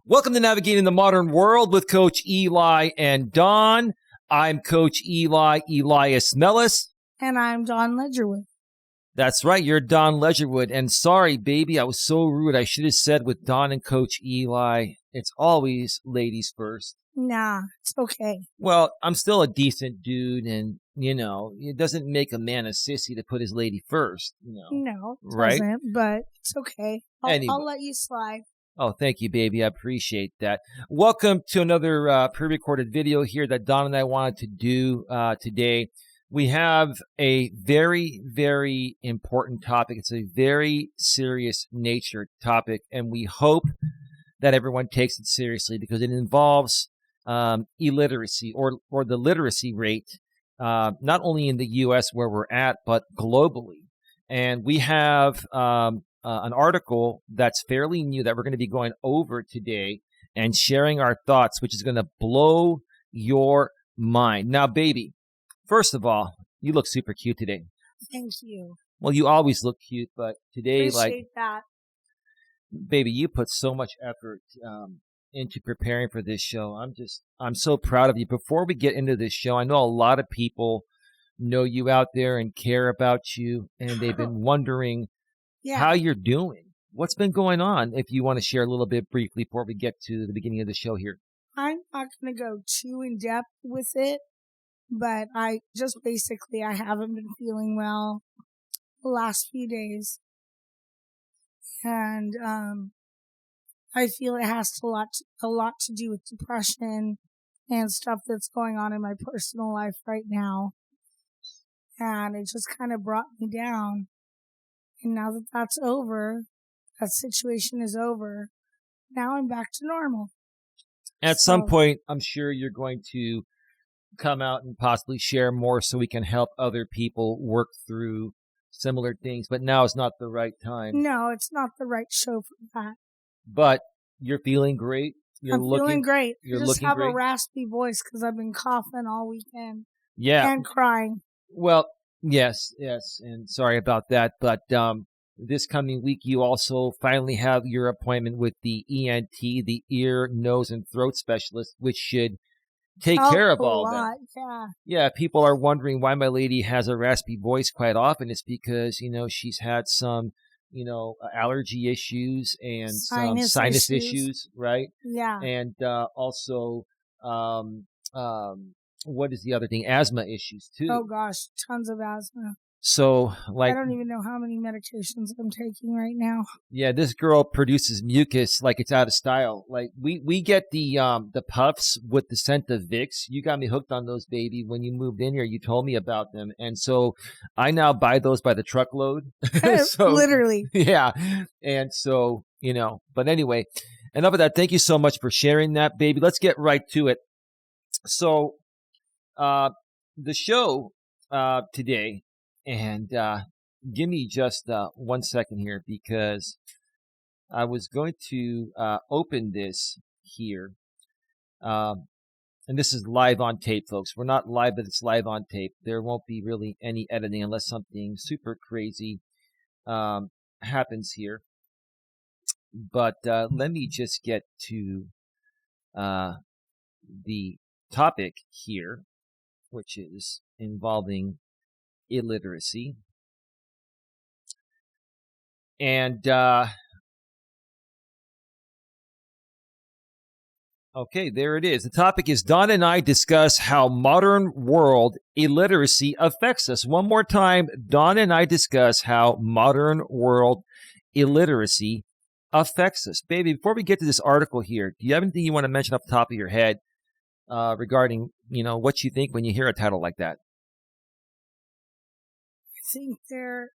Welcome to Navigating the Modern World with Coach Eli and Don. I'm Coach Eli, Elias Melas. And I'm Don Ledgerwood. That's right, you're Don Ledgerwood. And sorry, baby, I was so rude. I should have said with Don and Coach Eli, it's always ladies first. Nah, it's okay. Well, I'm still a decent dude, and, it doesn't make a man a sissy to put his lady first. No, it right? doesn't, but it's okay. Anyway. I'll let you slide. Oh, thank you, baby. I appreciate that. Welcome to another pre-recorded video here that Don and I wanted to do today. We have a very, very important topic. It's a very serious nature topic, and we hope that everyone takes it seriously because it involves illiteracy or the literacy rate, not only in the U.S. where we're at, but globally. And we have an article that's fairly new that we're going to be going over today and sharing our thoughts, which is going to blow your mind. Now, baby, first of all, you look super cute today. Thank you. Well, you always look cute, but today, Appreciate that. Baby, you put so much effort into preparing for this show. I'm so proud of you. Before we get into this show, I know a lot of people know you out there and care about you, and they've been wondering how you're doing. What's been going on? If you want to share a little bit briefly before we get to the beginning of the show here. I'm not going to go too in depth with it, but I haven't been feeling well the last few days. And I feel it has a lot to do with depression and stuff that's going on in my personal life right now. And it just kind of brought me down. And now that that's over, that situation is over, now I'm back to normal. At some point, I'm sure you're going to come out and possibly share more so we can help other people work through similar things. But now is not the right time. No, it's not the right show for that. But you're feeling great. I'm feeling great. You're I just looking have great. A raspy voice because I've been coughing all weekend. Yeah. And crying. Well, yes, and sorry about that. But this coming week, you also finally have your appointment with the ENT, the ear, nose, and throat specialist, which should take care of all that. Yeah, people are wondering why my lady has a raspy voice quite often. It's because, she's had some, allergy issues and some sinus issues, right? Yeah. And also, what is the other thing? Asthma issues, too. Oh, gosh, tons of asthma. So, I don't even know how many medications I'm taking right now. Yeah, this girl produces mucus like it's out of style. Like we get the puffs with the scent of Vicks. You got me hooked on those, baby. When you moved in here, you told me about them, and so I now buy those by the truckload. So, literally. Yeah, and so But anyway, enough of that. Thank you so much for sharing that, baby. Let's get right to it. So, the show today. And give me just 1 second here because I was going to open this here. And this is live on tape, folks. We're not live, but it's live on tape. There won't be really any editing unless something super crazy happens here. But let me just get to the topic here, which is involving illiteracy. And okay, there it is. The topic is Don and I discuss how modern world illiteracy affects us. One more time, Don and I discuss how modern world illiteracy affects us. Baby, before we get to this article here, do you have anything you want to mention off the top of your head regarding, what you think when you hear a title like that? I think there,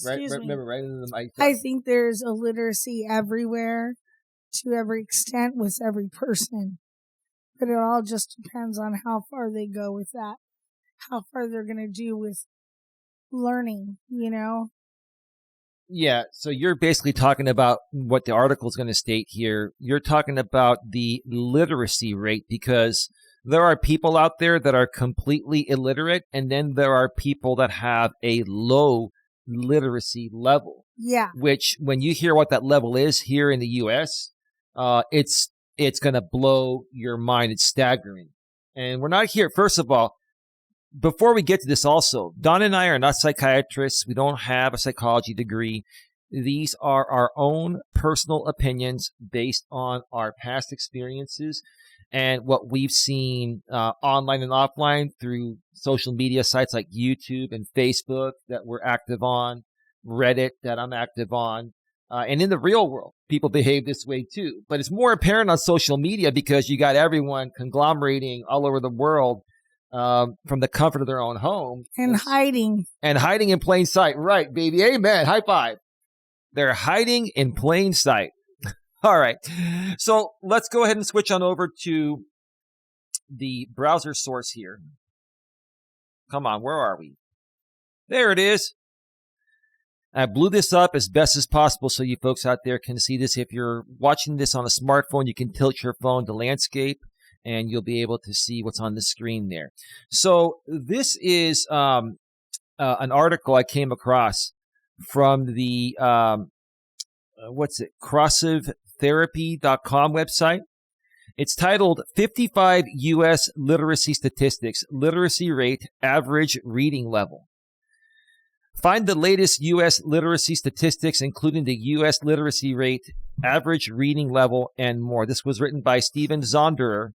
right into the mic. I think there's illiteracy everywhere, to every extent, with every person. But it all just depends on how far they go with that, how far they're going to do with learning, Yeah, so you're basically talking about what the article is going to state here. You're talking about the literacy rate because there are people out there that are completely illiterate, and then there are people that have a low literacy level. Yeah. Which, when you hear what that level is here in the U.S., it's it's going to blow your mind. It's staggering. And we're not here. First of all, before we get to this also, Don and I are not psychiatrists. We don't have a psychology degree. These are our own personal opinions based on our past experiences and what we've seen online and offline through social media sites like YouTube and Facebook that we're active on, Reddit that I'm active on. And in the real world, people behave this way too. But it's more apparent on social media because you got everyone conglomerating all over the world from the comfort of their own home. And hiding. And hiding in plain sight. Right, baby. Amen. High five. They're hiding in plain sight. All right. So let's go ahead and switch on over to the browser source here. Come on. Where are we? There it is. I blew this up as best as possible so you folks out there can see this. If you're watching this on a smartphone, you can tilt your phone to landscape and you'll be able to see what's on the screen there. So this is an article I came across from the, CrossivTherapy.com website. It's titled 55 U.S. Literacy Statistics, Literacy Rate, Average Reading Level. Find the latest U.S. literacy statistics, including the U.S. literacy rate, average reading level, and more. This was written by Steven Zonderer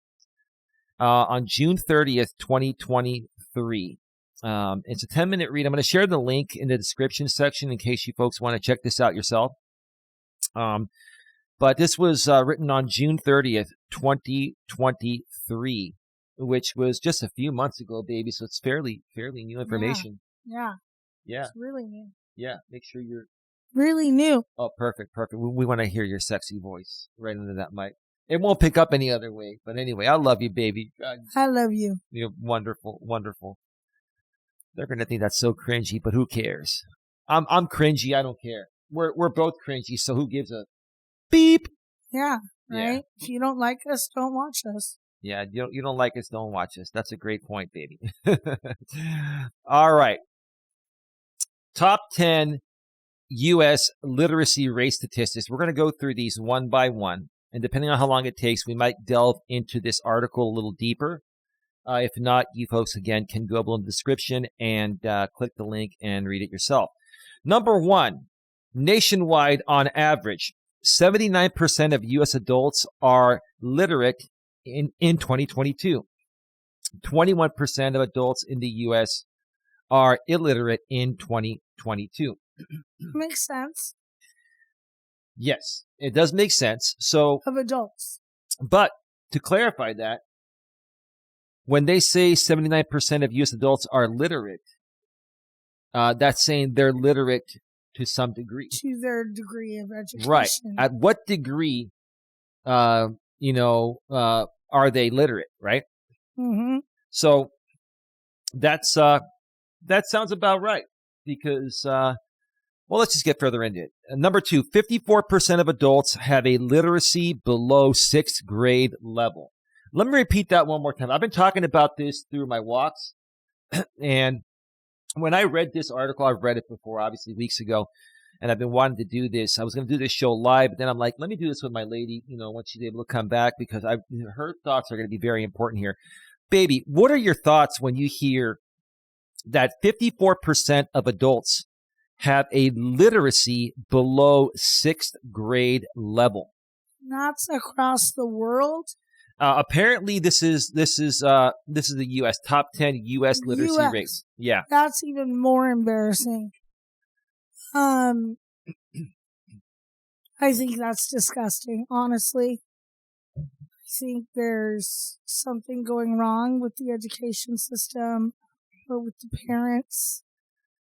on June 30th, 2023. It's a 10-minute read. I'm going to share the link in the description section in case you folks want to check this out yourself. But this was written on June 30th, 2023, which was just a few months ago, baby. So it's fairly new information. Yeah. Yeah. It's really new. Yeah. Make sure you're really new. Oh, perfect. We want to hear your sexy voice right into that mic. It won't pick up any other way. But anyway, I love you, baby. I love you. You're wonderful, wonderful. They're gonna think that's so cringy, but who cares? I'm cringy. I don't care. We're both cringy, so who gives a beep? Yeah, right. Yeah. If you don't like us, don't watch us. Yeah, you don't like us, don't watch us. That's a great point, baby. All right. Top 10 U.S. literacy rate statistics. We're going to go through these one by one, and depending on how long it takes, we might delve into this article a little deeper. If not, you folks, again, can go below in the description and click the link and read it yourself. Number 1, nationwide on average, 79% of U.S. adults are literate in 2022. 21% of adults in the U.S. are illiterate in 2022. Makes sense. Yes, it does make sense. So, of adults. But to clarify that, when they say 79% of U.S. adults are literate, that's saying they're literate to some degree. To their degree of education. Right. At what degree, are they literate, right? Mm-hmm. So that sounds about right because, let's just get further into it. Number 2, 54% of adults have a literacy below 6th grade level. Let me repeat that one more time. I've been talking about this through my walks, and when I read this article, I've read it before, obviously, weeks ago, and I've been wanting to do this. I was going to do this show live, but then I'm like, let me do this with my lady, once she's able to come back, because her thoughts are going to be very important here. Baby, what are your thoughts when you hear that 54% of adults have a literacy below 6th grade level? That's across the world. Apparently, this is the U.S. top 10 U.S. literacy rates. Yeah, that's even more embarrassing. I think that's disgusting. Honestly, I think there's something going wrong with the education system or with the parents.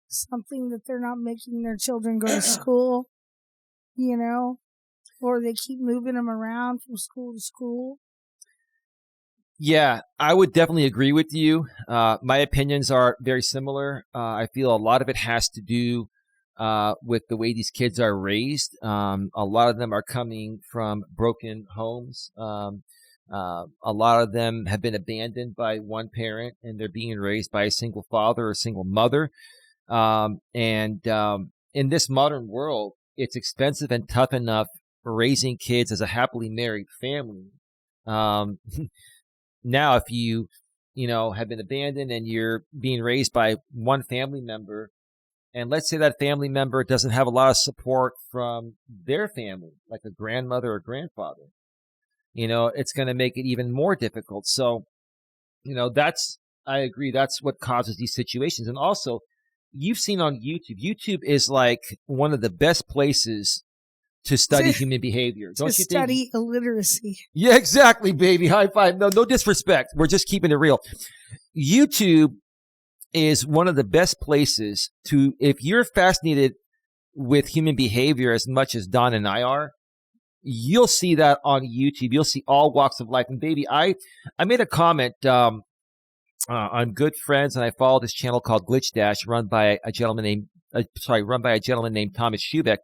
Something that they're not making their children go to school, or they keep moving them around from school to school. Yeah, I would definitely agree with you. My opinions are very similar. I feel a lot of it has to do with the way these kids are raised. A lot of them are coming from broken homes. A lot of them have been abandoned by one parent, and they're being raised by a single father or a single mother. In this modern world, it's expensive and tough enough raising kids as a happily married family, Now, if you have been abandoned and you're being raised by one family member, and let's say that family member doesn't have a lot of support from their family, like a grandmother or grandfather, it's going to make it even more difficult. So, I agree. That's what causes these situations. And also, you've seen on YouTube, YouTube is like one of the best places to study human behavior. Don't you think? To study illiteracy. Yeah, exactly, baby. High five. No disrespect. We're just keeping it real. YouTube is one of the best places to, if you're fascinated with human behavior as much as Don and I are, you'll see that on YouTube. You'll see all walks of life. And baby, I made a comment on Good Friends, and I follow this channel called Glitch Dash, run by a gentleman named Thomas Schubeck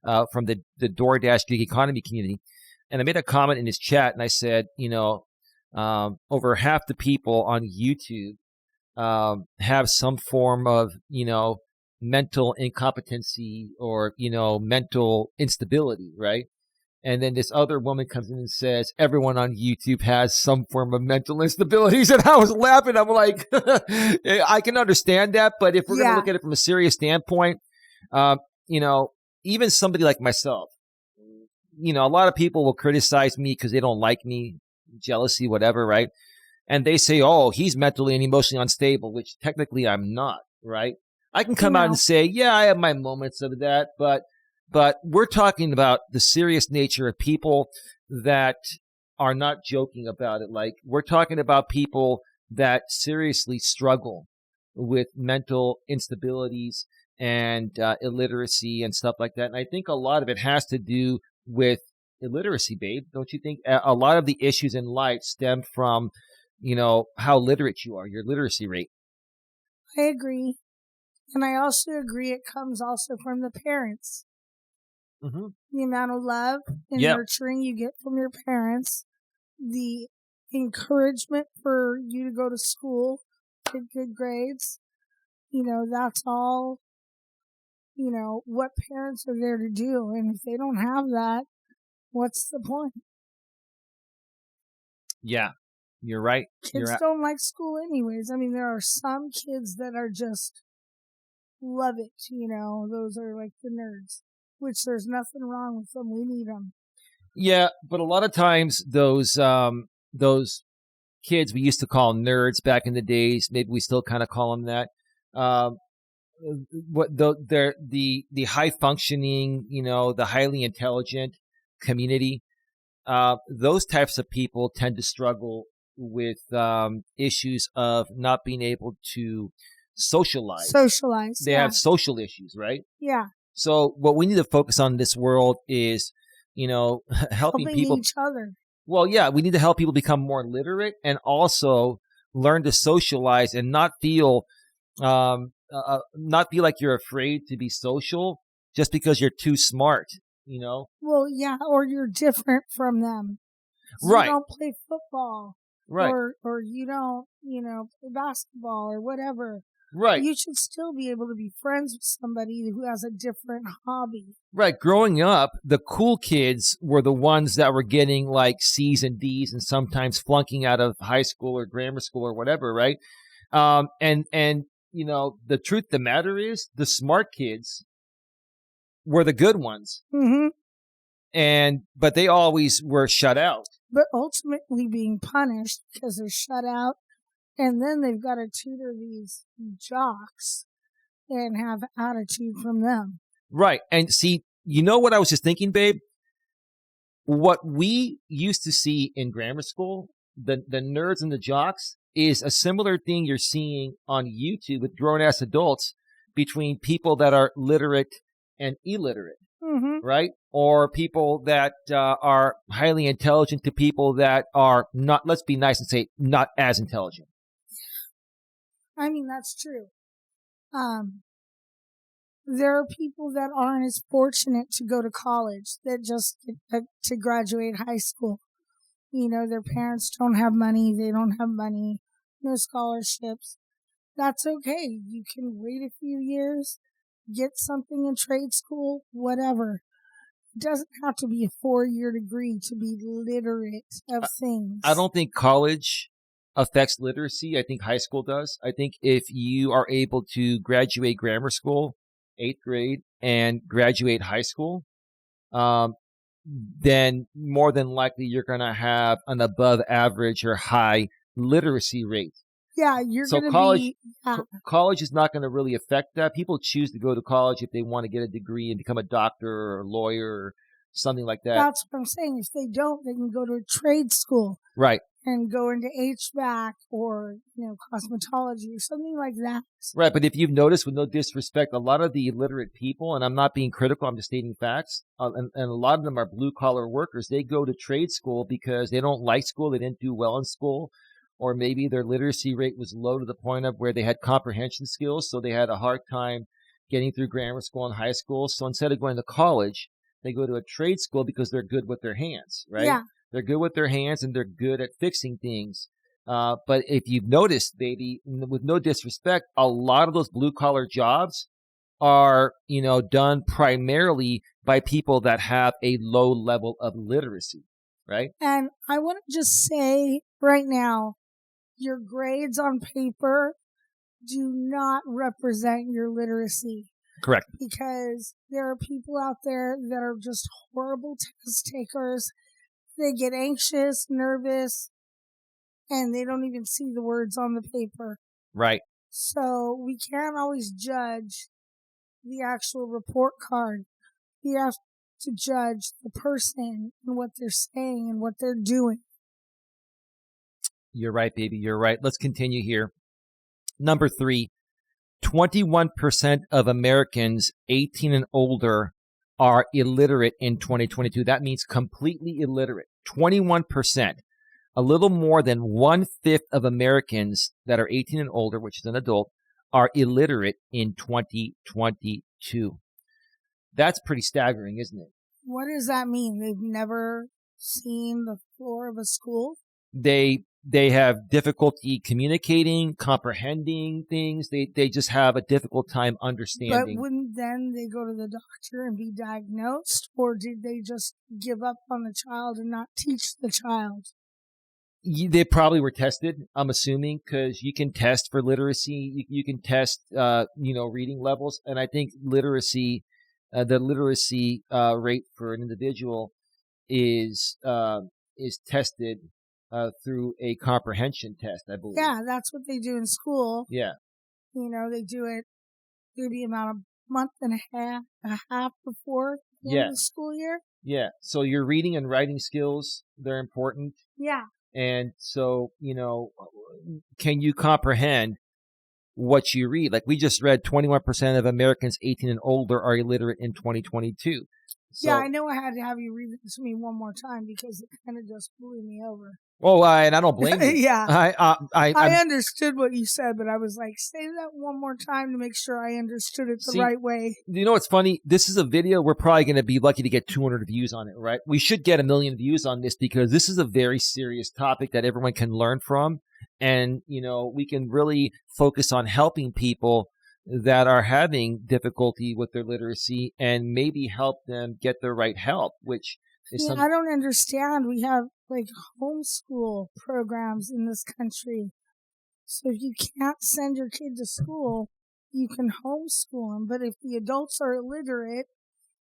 from the DoorDash gig economy community. And I made a comment in his chat, and I said, over half the people on YouTube have some form of, mental incompetency or, mental instability, right? And then this other woman comes in and says, everyone on YouTube has some form of mental instabilities. And I was laughing. I'm like, I can understand that. But if we're going to look at it from a serious standpoint, even somebody like myself, a lot of people will criticize me because they don't like me, jealousy, whatever, right? And they say, oh, he's mentally and emotionally unstable, which technically I'm not, right? I can come out and say, yeah, I have my moments of that, but we're talking about the serious nature of people that are not joking about it. Like, we're talking about people that seriously struggle with mental instabilities and illiteracy and stuff like that. And I think a lot of it has to do with illiteracy, babe. Don't you think? A lot of the issues in life stem from, how literate you are, your literacy rate. I agree. And I also agree it comes also from the parents. Mm-hmm. The amount of love and nurturing you get from your parents, the encouragement for you to go to school, get good grades, that's all, what parents are there to do. And if they don't have that, what's the point? Yeah, you're right. Kids don't like school anyways. I mean, there are some kids that are just love it, those are like the nerds. Which there's nothing wrong with them. We need them. Yeah, but a lot of times those kids we used to call nerds back in the days, maybe we still kind of call them that. They're the high functioning, the highly intelligent community. Those types of people tend to struggle with issues of not being able to socialize. They have social issues, right? Yeah. So what we need to focus on in this world is, helping people. Each other. Well, yeah, we need to help people become more literate and also learn to socialize and not feel like you're afraid to be social just because you're too smart, Well, yeah, or you're different from them. So right. You don't play football. Right. Or you don't, play basketball or whatever. Right. You should still be able to be friends with somebody who has a different hobby. Right. Growing up, the cool kids were the ones that were getting like C's and D's and sometimes flunking out of high school or grammar school or whatever, right? And the truth of the matter is the smart kids were the good ones. Mm-hmm. But they always were shut out. But ultimately being punished because they're shut out. And then they've got to tutor these jocks and have attitude from them. Right. And see, what I was just thinking, babe? What we used to see in grammar school, the nerds and the jocks, is a similar thing you're seeing on YouTube with grown-ass adults between people that are literate and illiterate. Mm-hmm. Right? Or people that are highly intelligent to people that are not, let's be nice and say, not as intelligent. I mean, that's true. There are people that aren't as fortunate to go to college that just to graduate high school. Their parents don't have money. They don't have money. No scholarships. That's okay. You can wait a few years, get something in trade school, whatever. doesn't have to be a 4-year degree to be literate of things. I don't think college affects literacy. I think high school does. I think if you are able to graduate grammar school, 8th grade, and graduate high school, then more than likely you're going to have an above average or high literacy rate. Yeah, you're So going to college, be... Yeah. college is not going to really affect that. People choose to go to college if they want to get a degree and become a doctor or a lawyer or something like that. That's what I'm saying. If they don't, they can go to a trade school. Right. And go into HVAC or, cosmetology or something like that. Right. But if you've noticed, with no disrespect, a lot of the illiterate people, and I'm not being critical, I'm just stating facts, and a lot of them are blue collar workers. They go to trade school because they don't like school. They didn't do well in school. Or maybe their literacy rate was low to the point of where they had comprehension skills. So they had a hard time getting through grammar school and high school. So instead of going to college, they go to a trade school because they're good with their hands, right? Yeah. They're good with their hands and they're good at fixing things. But if you've noticed, baby, with no disrespect, a lot of those blue collar jobs are, done primarily by people that have a low level of literacy, right? And I want to just say right now, your grades on paper do not represent your literacy. Correct. Because there are people out there that are just horrible test takers. They get anxious, nervous, and they don't even see the words on the paper. Right. So we can't always judge the actual report card. We have to judge the person and what they're saying and what they're doing. You're right, baby. You're right. Let's continue here. Number 3, 21% of Americans 18 and older are illiterate in 2022. That means completely illiterate. 21%. A little more than 1/5 of Americans that are 18 and older, which is an adult, are illiterate in 2022. That's pretty staggering, isn't it? What does that mean? They've never seen the floor of a school? They have difficulty communicating, comprehending things. They just have a difficult time understanding. But wouldn't then they go to the doctor and be diagnosed? Or did they just give up on the child and not teach the child? They probably were tested, I'm assuming, because you can test for literacy. You can test, reading levels. And I think the literacy rate for an individual is tested through a comprehension test, I believe. Yeah, that's what they do in school. Yeah. They do it maybe about a month and a half before the end of the school year. Yeah. So your reading and writing skills, they're important. Yeah. And so, can you comprehend what you read? Like we just read, 21% of Americans 18 and older are illiterate in 2022. So, yeah, I know I had to have you read it to me one more time because it kind of just blew me over. Oh, and I don't blame you. Yeah. I understood what you said, but I was like, say that one more time to make sure I understood it the right way. You know what's funny? This is a video. We're probably going to be lucky to get 200 views on it, right? We should get 1 million views on this because this is a very serious topic that everyone can learn from. And, we can really focus on helping people that are having difficulty with their literacy and maybe help them get the right help, which is I don't understand. We have homeschool programs in this country. So if you can't send your kid to school, you can homeschool them. But if the adults are illiterate,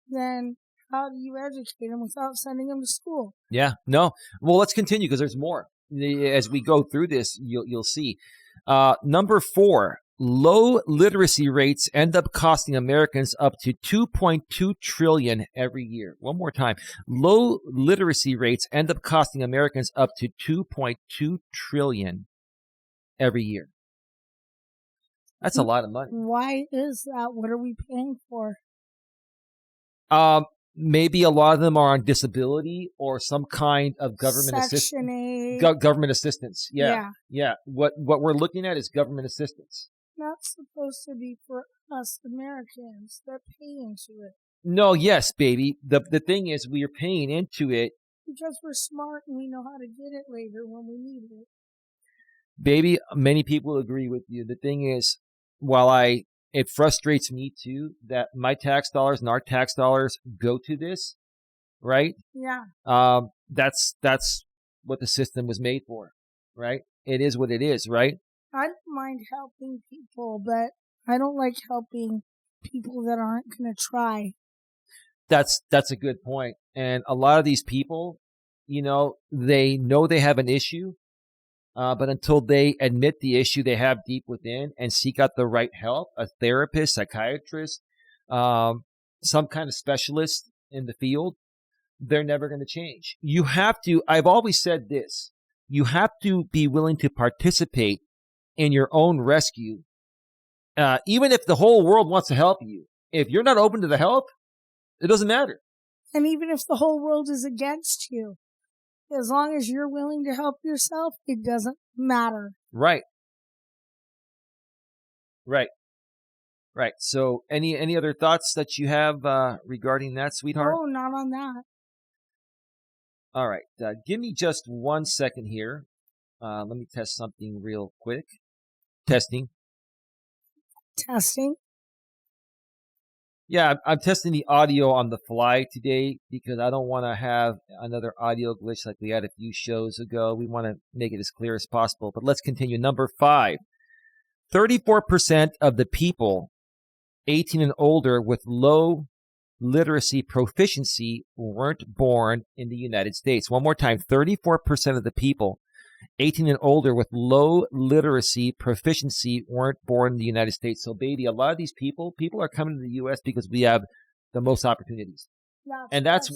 then how do you educate them without sending them to school? Yeah, no. Well, let's continue because there's more. As we go through this, you'll see. Number 4, low literacy rates end up costing Americans up to $2.2 trillion every year. One more time. Low literacy rates end up costing Americans up to $2.2 trillion every year. That's a lot of money. Why is that? What are we paying for? Maybe a lot of them are on disability or some kind of government assistance. Government assistance. Yeah. What we're looking at is government assistance. Not supposed to be for us Americans. They're paying into it. No, yes, baby. The thing is, we are paying into it because we're smart and we know how to get it later when we need it. Baby, many people agree with you. The thing is, while it frustrates me too that my tax dollars and our tax dollars go to this, right? Yeah. That's what the system was made for, right? It is what it is, right? I don't mind helping people, but I don't like helping people that aren't going to try. That's a good point. And a lot of these people, they know they have an issue, but until they admit the issue they have deep within and seek out the right help, a therapist, psychiatrist, some kind of specialist in the field, they're never going to change. You have to, I've always said this, you have to be willing to participate in your own rescue, even if the whole world wants to help you. If you're not open to the help, it doesn't matter. And even if the whole world is against you, as long as you're willing to help yourself, it doesn't matter. Right. So any other thoughts that you have regarding that, sweetheart? Oh, not on that. All right. Give me just 1 second here. Let me test something real quick. Testing. Yeah, I'm testing the audio on the fly today because I don't want to have another audio glitch like we had a few shows ago. We want to make it as clear as possible. But let's continue. Number 5. 34% of the people 18 and older with low literacy proficiency weren't born in the United States. One more time, 34% of the people 18 and older with low literacy proficiency weren't born in the United States. So, baby, a lot of these people are coming to the U.S. because we have the most opportunities. And that's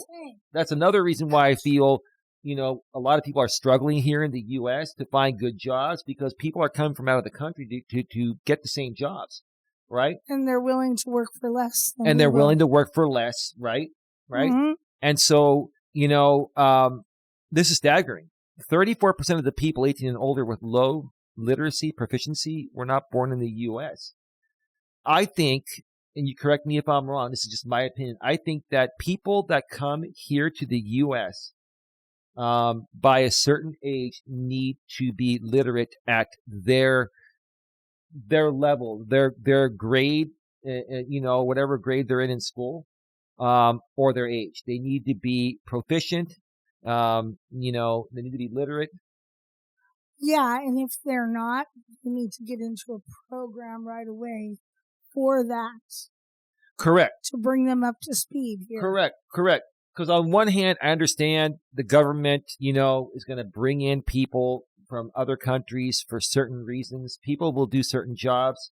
another reason why I feel, a lot of people are struggling here in the U.S. to find good jobs because people are coming from out of the country to get the same jobs, right? And they're willing to work for less. And they're willing to work for less, right? Mm-hmm. And so, this is staggering. 34% of the people 18 and older with low literacy proficiency were not born in the U.S. I think, and you correct me if I'm wrong, this is just my opinion, I think that people that come here to the U.S. By a certain age need to be literate at their level, their grade, whatever grade they're in school, or their age. They need to be proficient. They need to be literate. Yeah, and if they're not, you need to get into a program right away for that. Correct. To bring them up to speed here. Correct. Because on one hand, I understand the government, is going to bring in people from other countries for certain reasons. People will do certain jobs,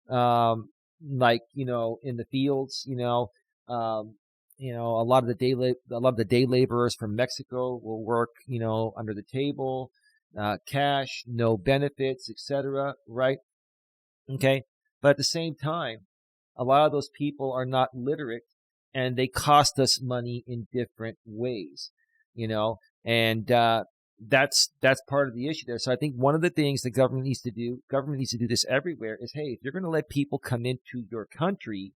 like, in the fields, a lot of the day laborers from Mexico will work, under the table, cash, no benefits, etc. Right? Okay. But at the same time, a lot of those people are not literate and they cost us money in different ways, and that's part of the issue there. So I think one of the things the government needs to do this everywhere, is, hey, if you're going to let people come into your country,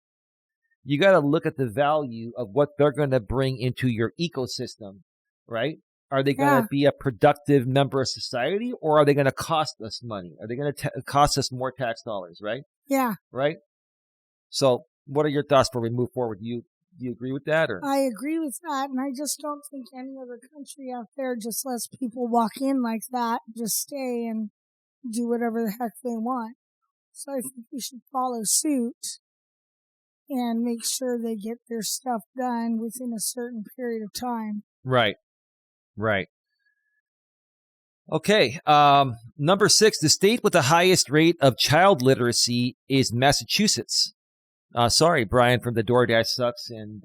you got to look at the value of what they're going to bring into your ecosystem, right? Are they going to be a productive member of society, or are they going to cost us money? Are they going to cost us more tax dollars, right? Yeah. Right? So what are your thoughts before we move forward? Do you agree with that? Or? I agree with that, and I just don't think any other country out there just lets people walk in like that, just stay and do whatever the heck they want. So I think we should follow suit and make sure they get their stuff done within a certain period of time. Right. Okay. Number 6, the state with the highest rate of child literacy is Massachusetts. Sorry, Brian from the DoorDash Sucks and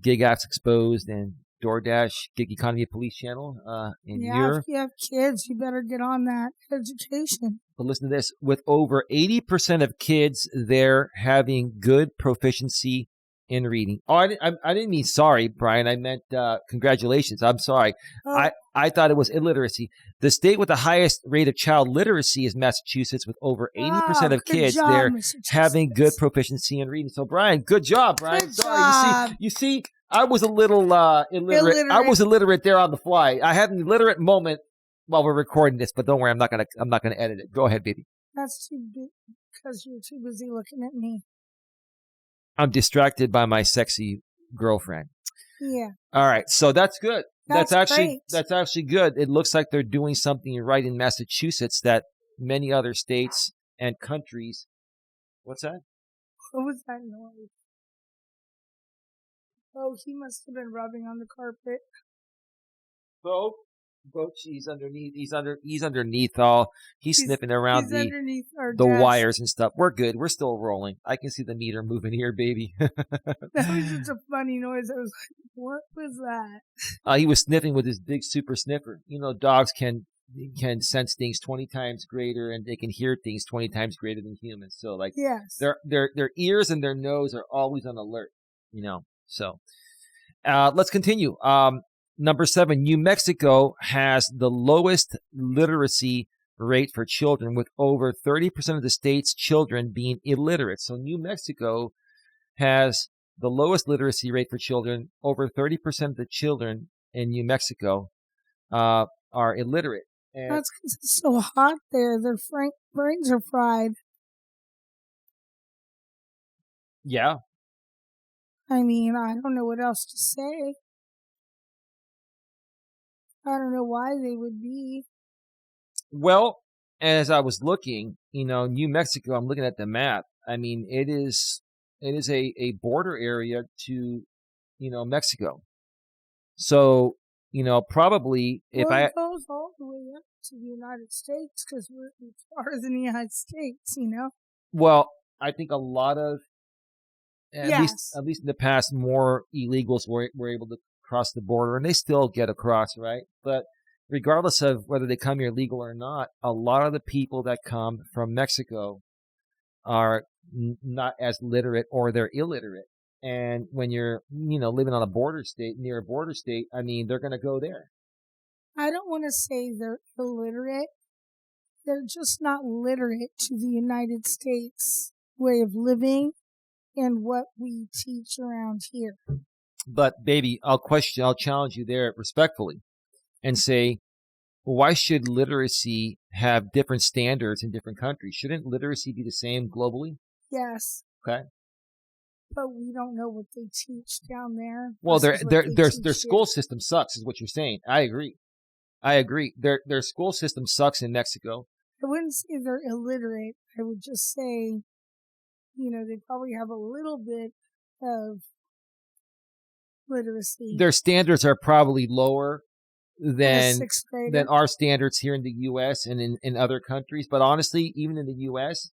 Gig Apps Exposed and DoorDash Gig Economy Police Channel. If you have kids, you better get on that education. But listen to this. With over 80% of kids there having good proficiency in reading. Oh, I didn't mean sorry, Brian. I meant congratulations. I'm sorry. I thought it was illiteracy. The state with the highest rate of child literacy is Massachusetts, with over 80% of kids there having good proficiency in reading. So, Brian, good job, Brian. Good job. You see, I was a little illiterate. I was illiterate there on the fly. I had an illiterate moment while we're recording this, but don't worry, I'm not gonna edit it. Go ahead, baby. That's because you're too busy looking at me. I'm distracted by my sexy girlfriend. Yeah. All right. So that's good. That's actually great. good. It looks like they're doing something right in Massachusetts that many other states and countries. What's that? What was that noise? Oh, he must have been rubbing on the carpet. He's underneath. He's underneath all. He's sniffing around underneath the wires and stuff. We're good. We're still rolling. I can see the meter moving here, baby. That was just a funny noise. I was like, what was that? He was sniffing with his big super sniffer. You know, dogs can sense things 20 times greater, and they can hear things 20 times greater than humans. So like, yes, their ears and their nose are always on alert. You know. So let's continue. Number 7, New Mexico has the lowest literacy rate for children, with over 30% of the state's children being illiterate. So New Mexico has the lowest literacy rate for children. Over 30% of the children in New Mexico are illiterate. And that's because it's so hot there. Their brains are fried. Yeah. I mean, I don't know what else to say. I don't know why they would be. Well, as I was looking, New Mexico, I'm looking at the map. I mean, it is a border area to, Mexico. So, probably it goes all the way up to the United States because we're as far as in the United States, Well, I think a lot of, at least in the past, more illegals were able to cross the border, and they still get across, right? But regardless of whether they come here legal or not, a lot of the people that come from Mexico are not as literate, or they're illiterate. And when you're, living on a border state, near a border state, I mean, they're going to go there. I don't want to say they're illiterate. They're just not literate to the United States way of living and what we teach around here. But baby, I'll challenge you there respectfully and say, why should literacy have different standards in different countries? Shouldn't literacy be the same globally? Yes. Okay. But we don't know what they teach down there. Well, their school system sucks, is what you're saying. I agree. Their school system sucks in Mexico. I wouldn't say they're illiterate. I would just say, they probably have a little bit of literacy. Their standards are probably lower than than our standards here in the U.S. and in other countries. But honestly, even in the U.S.,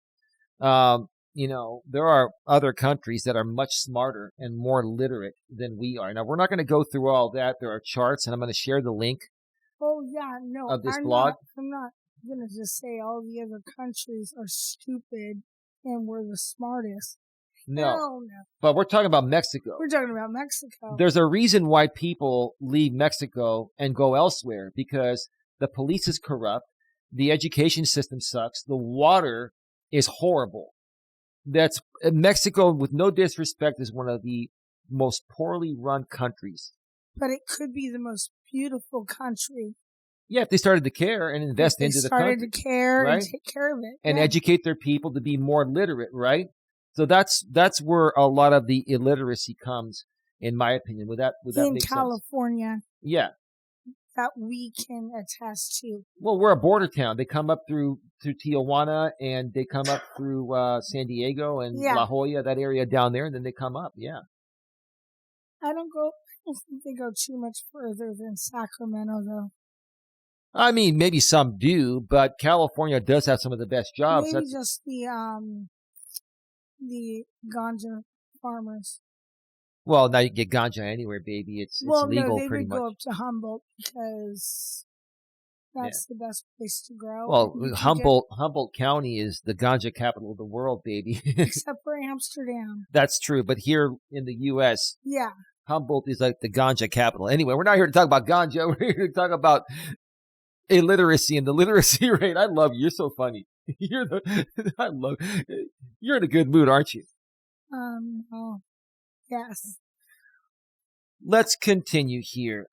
there are other countries that are much smarter and more literate than we are. Now, we're not going to go through all that. There are charts, and I'm going to share the link. Oh, yeah, no. Of this blog. I'm not going to just say all the other countries are stupid and we're the smartest. No. But we're talking about Mexico. We're talking about Mexico. There's a reason why people leave Mexico and go elsewhere, because the police is corrupt, the education system sucks, the water is horrible. That's Mexico, with no disrespect, is one of the most poorly run countries. But it could be the most beautiful country. Yeah, if they started to care and invest into the country. Started to care, right? And take care of it. And educate their people to be more literate, right? So that's where a lot of the illiteracy comes, in my opinion. Would that make sense? In California. Yeah. That we can attest to. Well, we're a border town. They come up through Tijuana, and they come up through San Diego and La Jolla, that area down there, and then they come up. Yeah. I don't think they go too much further than Sacramento, though. I mean, maybe some do, but California does have some of the best jobs. Maybe just the ganja farmers. Well, now you can get ganja anywhere, baby. It's legal pretty much. They would go up to Humboldt because that's the best place to grow. Well, Humboldt County is the ganja capital of the world, baby. Except for Amsterdam. That's true, but here in the U.S., Humboldt is like the ganja capital. Anyway, we're not here to talk about ganja. We're here to talk about illiteracy and the literacy rate. I love you. You're so funny. You're in a good mood, aren't you? Oh, yes. Let's continue here.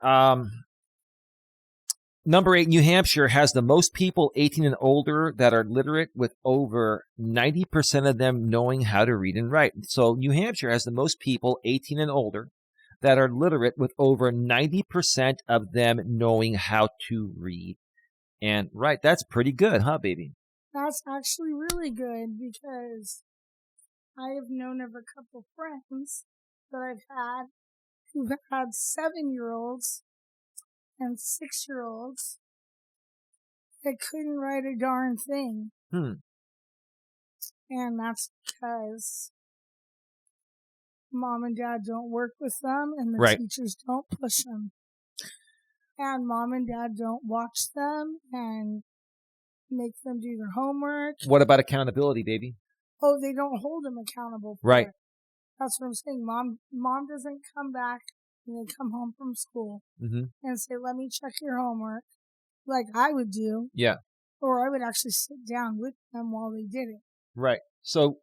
Number 8, New Hampshire has the most people 18 and older that are literate, with over 90% of them knowing how to read and write. So New Hampshire has the most people 18 and older that are literate, with over 90% of them knowing how to read and write. That's pretty good, huh, baby? That's actually really good, because I have known of a couple friends that I've had who've had 7-year-olds and 6-year-olds that couldn't write a darn thing. And that's because mom and dad don't work with them, and the teachers don't push them. And mom and dad don't watch them and make them do their homework. What about accountability, baby? Oh, they don't hold them accountable for it. That's what I'm saying. Mom doesn't come back when they come home from school and say, let me check your homework, like I would do. Yeah. Or I would actually sit down with them while they did it. Right. So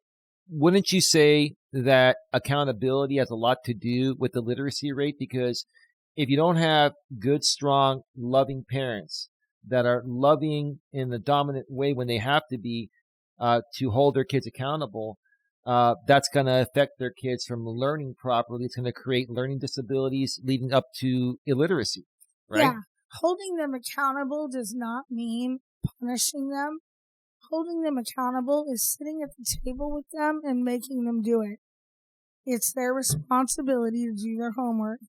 wouldn't you say that accountability has a lot to do with the literacy rate? Because if you don't have good, strong, loving parents that are loving in the dominant way when they have to be, to hold their kids accountable, that's going to affect their kids from learning properly. It's going to create learning disabilities leading up to illiteracy, right? Yeah. Holding them accountable does not mean punishing them. Holding them accountable is sitting at the table with them and making them do it. It's their responsibility to do their homework.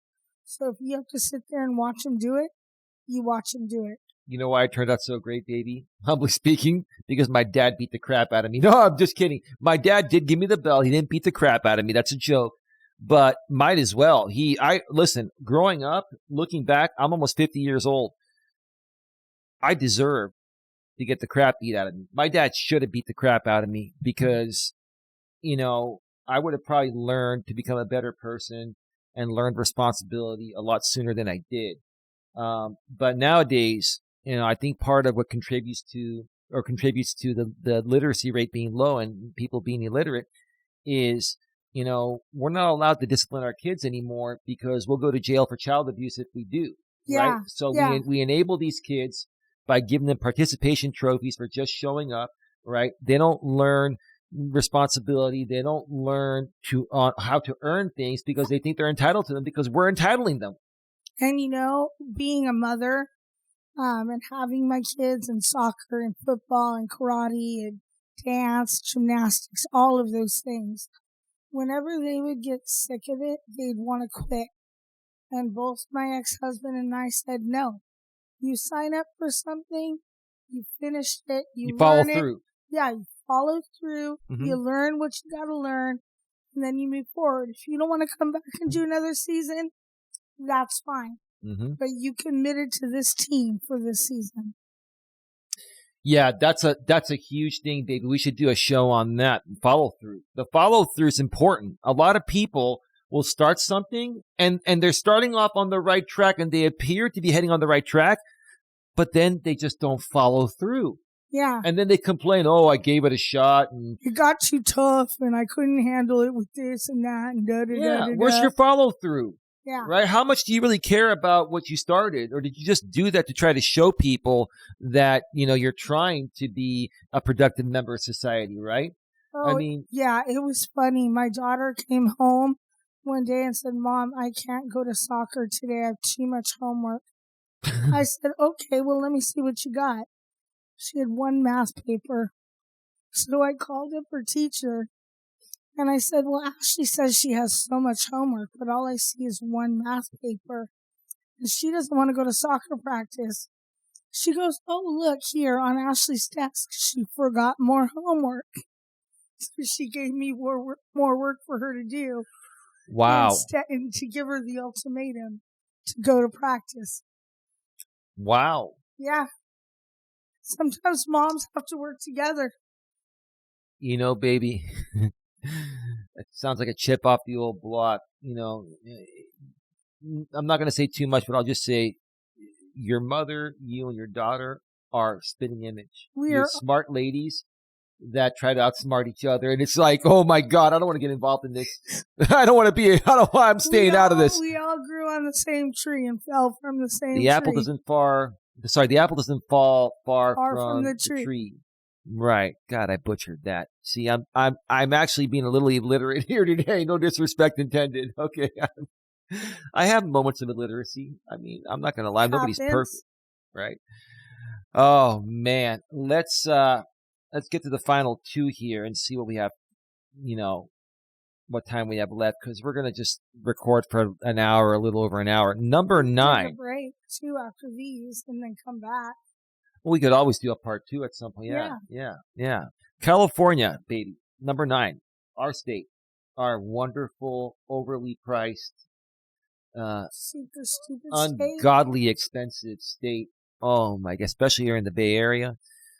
So if you have to sit there and watch them do it, you watch them do it. You know why I turned out so great, baby? Humbly speaking, because my dad beat the crap out of me. No, I'm just kidding. My dad did give me the bell. He didn't beat the crap out of me. That's a joke. But might as well. Listen, growing up, looking back, I'm almost 50 years old. I deserve to get the crap beat out of me. My dad should have beat the crap out of me, because, I would have probably learned to become a better person and learned responsibility a lot sooner than I did. But nowadays, I think part of what contributes to the literacy rate being low and people being illiterate is, we're not allowed to discipline our kids anymore, because we'll go to jail for child abuse if we do. Yeah. Right? So we enable these kids by giving them participation trophies for just showing up, right? They don't learn responsibility. They don't learn how to earn things, because they think they're entitled to them, because we're entitling them. And being a mother, and having my kids in soccer and football and karate and dance, gymnastics, all of those things, whenever they would get sick of it, they'd want to quit. And both my ex-husband and I said, no, you sign up for something, you finish it, you follow learn through. Yeah, you follow through, you learn what you got to learn, and then you move forward. If you don't want to come back and do another season, that's fine. But you committed to this team for this season. Yeah, that's a huge thing, baby. We should do a show on that. Follow through. The follow through is important. A lot of people will start something and they're starting off on the right track and they appear to be heading on the right track, but then they just don't follow through. Yeah. And then they complain, oh, I gave it a shot. And it got too tough and I couldn't handle it with this and that and da-da-da-da-da. Where's your follow through? Yeah. Right? How much do you really care about what you started? Or did you just do that to try to show people that, you're trying to be a productive member of society, right? Oh, yeah, it was funny. My daughter came home one day and said, Mom, I can't go to soccer today. I have too much homework. I said, okay, well, let me see what you got. She had one math paper. So I called up her teacher and I said, well, Ashley says she has so much homework, but all I see is one math paper. And she doesn't want to go to soccer practice. She goes, oh, look here on Ashley's desk. She forgot more homework. So she gave me more work for her to do. Wow. And to give her the ultimatum to go to practice. Wow. Yeah. Sometimes moms have to work together. Baby, it sounds like a chip off the old block. I'm not going to say too much, but I'll just say your mother, you and your daughter are spitting image. You're smart ladies that try to outsmart each other. And it's like, oh my God, I don't want to get involved in this. I'm staying out of this. We all grew on the same tree and fell from the same tree. The apple doesn't fall far from the tree. Right. God, I butchered that. See, I'm actually being a little illiterate here today. No disrespect intended. Okay. I have moments of illiteracy. I mean, I'm not going to lie. Nobody's perfect, Happens. right? Oh man, let's get to the final two here and see what we have. What time we have left, because we're going to just record for an hour, a little over an hour. Number 9. Take a break too after these, and then come back. Well, we could always do a part 2 at some point. Yeah. California, baby. Number 9. Our state, our wonderful, overly priced, super stupid ungodly expensive state. Oh my God, especially here in the Bay Area,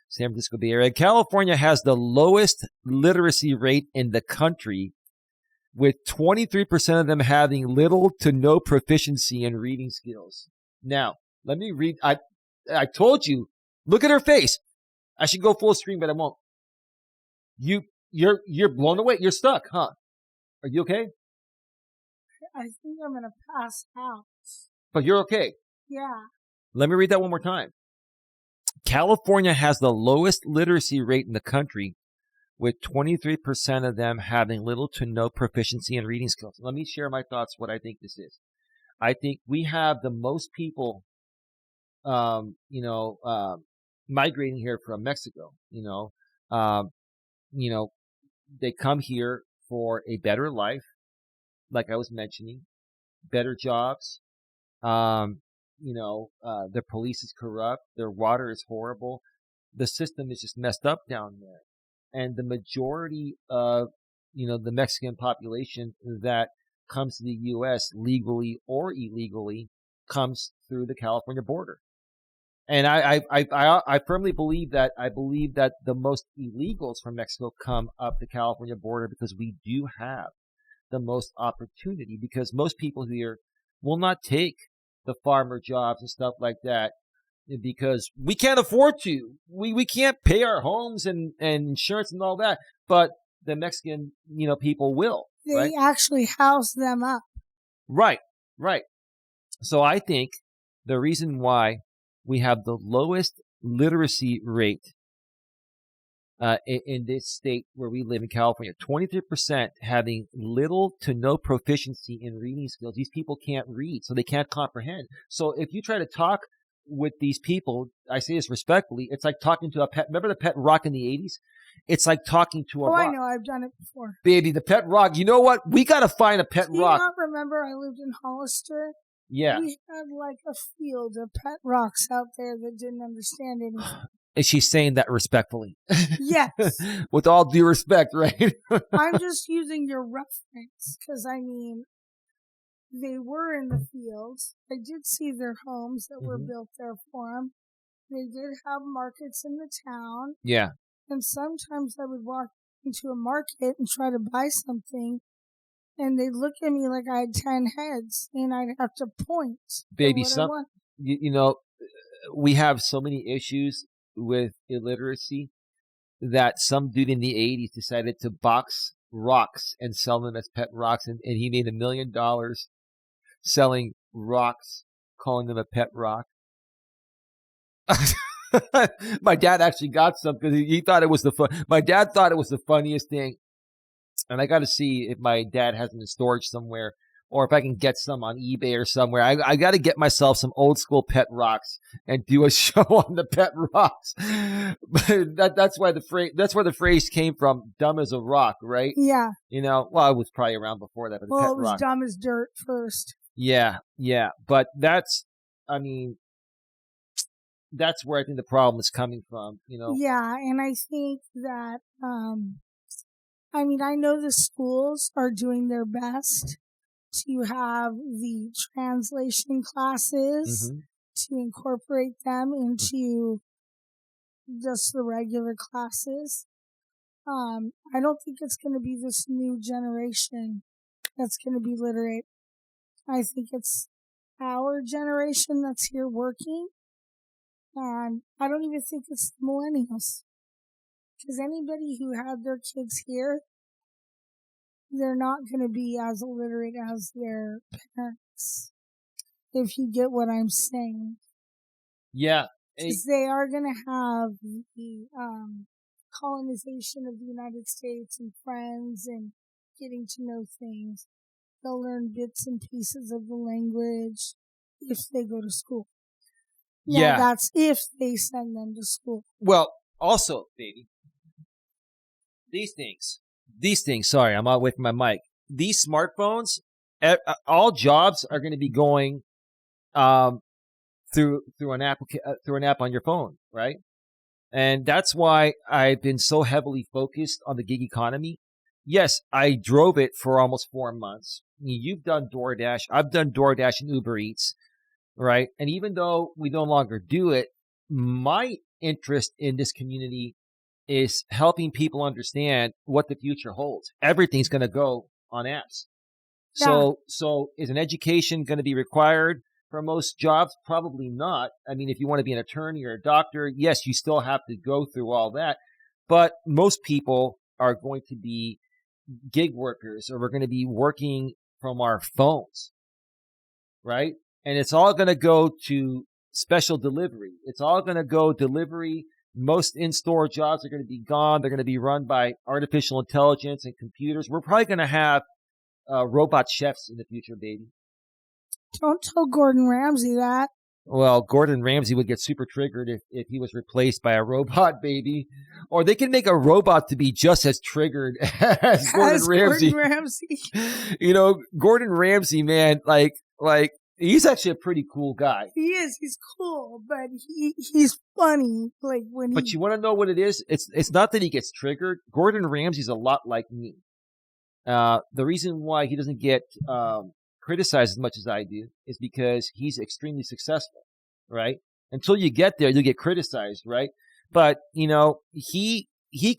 San Francisco Bay Area. California has the lowest literacy rate in the country, with 23% of them having little to no proficiency in reading skills. Now, let me read. I told you, look at her face. I should go full screen, but I won't. You're blown away. You're stuck, huh? Are you okay? I think I'm gonna pass out. But you're okay. Yeah. Let me read that one more time. California has the lowest literacy rate in the country, with 23% of them having little to no proficiency in reading skills. Let me share my thoughts what I think this is. I think we have the most people, migrating here from Mexico. They come here for a better life, like I was mentioning, better jobs. Their police is corrupt. Their water is horrible. The system is just messed up down there. And the majority of, the Mexican population that comes to the U.S. legally or illegally comes through the California border. And I firmly believe that. I believe that the most illegals from Mexico come up the California border because we do have the most opportunity, because most people here will not take the farmer jobs and stuff like that, because we can't afford to. We can't pay our homes and insurance and all that. But the Mexican, people will. They actually house them up. Right. So I think the reason why we have the lowest literacy rate in this state where we live in California, 23% having little to no proficiency in reading skills. These people can't read, so they can't comprehend. So if you try to talk with these people, I say this respectfully, it's like talking to a pet. Remember the pet rock in the 80s? It's like talking to a rock. I know. I've done it before. Baby, the pet rock. You know what? We got to find a pet rock. Do you not remember I lived in Hollister? Yeah. We had like a field of pet rocks out there that didn't understand anything. And she's saying that respectfully. Yes. With all due respect, right? I'm just using your reference because, they were in the fields. I did see their homes that were built there for them. They did have markets in the town. Yeah. And sometimes I would walk into a market and try to buy something, and they'd look at me like I had 10 heads, and I'd have to point. Baby, we have so many issues with illiteracy that some dude in the 80s decided to box rocks and sell them as pet rocks, and he made $1 million selling rocks, calling them a pet rock. My dad actually got some because he thought it was my dad thought it was the funniest thing. And I got to see if my dad has them in storage somewhere, or if I can get some on eBay or somewhere. I got to get myself some old school pet rocks and do a show on the pet rocks. That's where the phrase came from, dumb as a rock, right? Yeah. Well, it was probably around before that, but the pet it was rock. Dumb as dirt first. Yeah. But that's where I think the problem is coming from, Yeah, and I think that, I know the schools are doing their best to have the translation classes, to incorporate them into just the regular classes. I don't think it's going to be this new generation that's going to be literate. I think it's our generation that's here working. And I don't even think it's the millennials. Because anybody who had their kids here, they're not going to be as illiterate as their parents. If you get what I'm saying. Yeah. Because they are going to have the colonization of the United States and friends and getting to know things. they'll learn bits and pieces of the language if they go to school. Now, that's if they send them to school. Well, also, baby, these things, sorry, I'm away from my mic. These smartphones, all jobs are going to be going through an app on your phone, right? And that's why I've been so heavily focused on the gig economy. Yes, I drove it for almost 4 months. You've done DoorDash. I've done DoorDash and Uber Eats, right? And even though we no longer do it, my interest in this community is helping people understand what the future holds. Everything's going to go on apps. Yeah. So is an education going to be required for most jobs? Probably not. I mean, if you want to be an attorney or a doctor, yes, you still have to go through all that. But most people are going to be gig workers, or we're going to be working from our phones, right? And it's all going to go to special delivery. It's all going to go delivery. Most in-store jobs are going to be gone. They're going to be run by artificial intelligence and computers. We're probably going to have robot chefs in the future, baby. Don't tell Gordon Ramsay that. Well, Gordon Ramsay would get super triggered if he was replaced by a robot, baby. Or they can make a robot to be just as triggered as Gordon Ramsay. Gordon Ramsay. You know, Gordon Ramsay, man, like he's actually a pretty cool guy. He is. He's cool, but he's funny. But you want to know what it is? It's not that he gets triggered. Gordon Ramsay's a lot like me. The reason why he doesn't get criticized as much as I do is because he's extremely successful, right? Until you get there, you'll get criticized, right? But, you know, he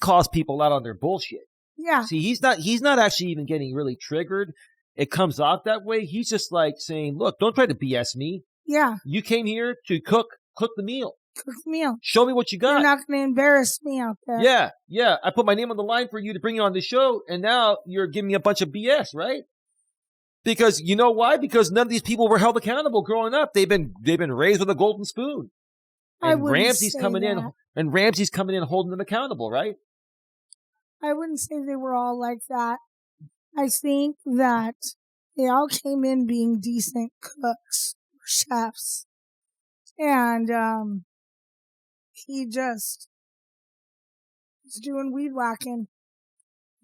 calls people out on their bullshit. Yeah. See, he's not actually even getting really triggered. It comes out that way. He's just like saying, look, don't try to BS me. Yeah. You came here to cook the meal. Cook the meal. Show me what you got. You're not going to embarrass me out there. Yeah. I put my name on the line for you to bring you on the show, and now you're giving me a bunch of BS, right? Because you know why? Because none of these people were held accountable growing up. They've been raised with a golden spoon. And Ramsay's coming in holding them accountable, right? I wouldn't say they were all like that. I think that they all came in being decent cooks or chefs. And he just was doing weed whacking,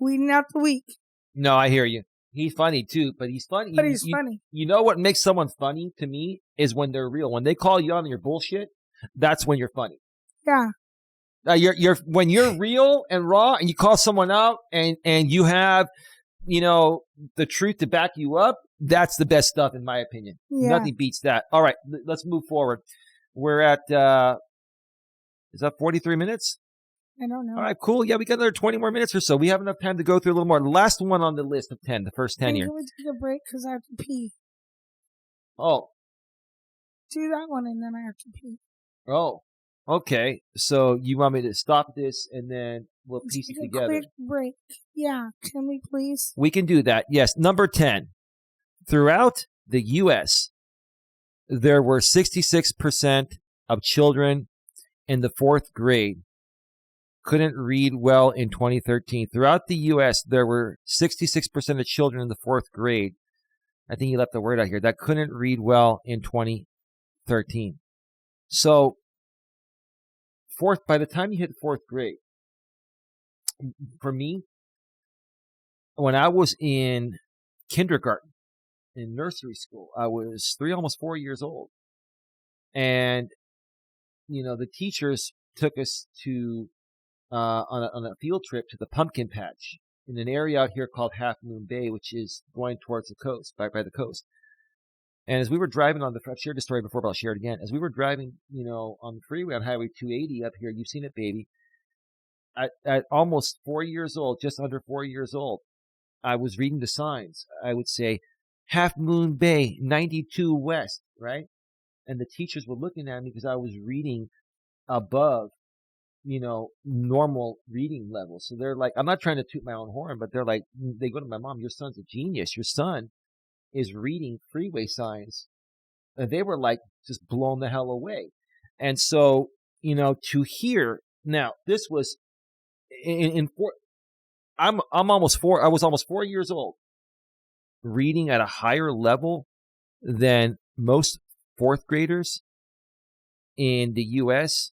weeding out the weak. No, I hear you. He's funny too, but he's funny. But he's funny. You know what makes someone funny to me is when they're real. When they call you on your bullshit, that's when you're funny. Yeah. When you're real and raw and you call someone out and you have, you know, the truth to back you up, that's the best stuff in my opinion. Yeah. Nothing beats that. All right, let's move forward. We're at, is that 43 minutes? I don't know. All right, cool. Yeah, we got another 20 more minutes or so. We have enough time to go through a little more. Last one on the list of 10, the first 10 here. Can we take a break because I have to pee? Oh. Do that one and then I have to pee. Oh, okay. So you want me to stop this and then we'll piece it together? Quick break. Yeah. Can we please? We can do that. Yes. Number 10. Throughout the U.S., there were 66% of children in the 4th grade couldn't read well in 2013. Throughout the U.S., there were 66% of children in the 4th grade. I think you left the word out here that couldn't read well in 2013. So, by the time you hit 4th grade, for me, when I was in kindergarten, in nursery school, I was 3, almost 4 years old. And, you know, the teachers took us to, on a field trip to the pumpkin patch in an area out here called Half Moon Bay, which is going towards the coast, by the coast. And as we were driving I've shared this story before, but I'll share it again. As we were driving, you know, on the freeway on Highway 280 up here, you've seen it, baby. At almost 4 years old, just under 4 years old, I was reading the signs. I would say, Half Moon Bay, 92 West, right? And the teachers were looking at me because I was reading above, you know, normal reading levels. So they're like, I'm not trying to toot my own horn, but they're like, they go to my mom, your son's a genius. Your son is reading freeway signs. And they were like just blown the hell away. And so, you know, to hear, now this was I was almost 4 years old reading at a higher level than most fourth graders in the U.S.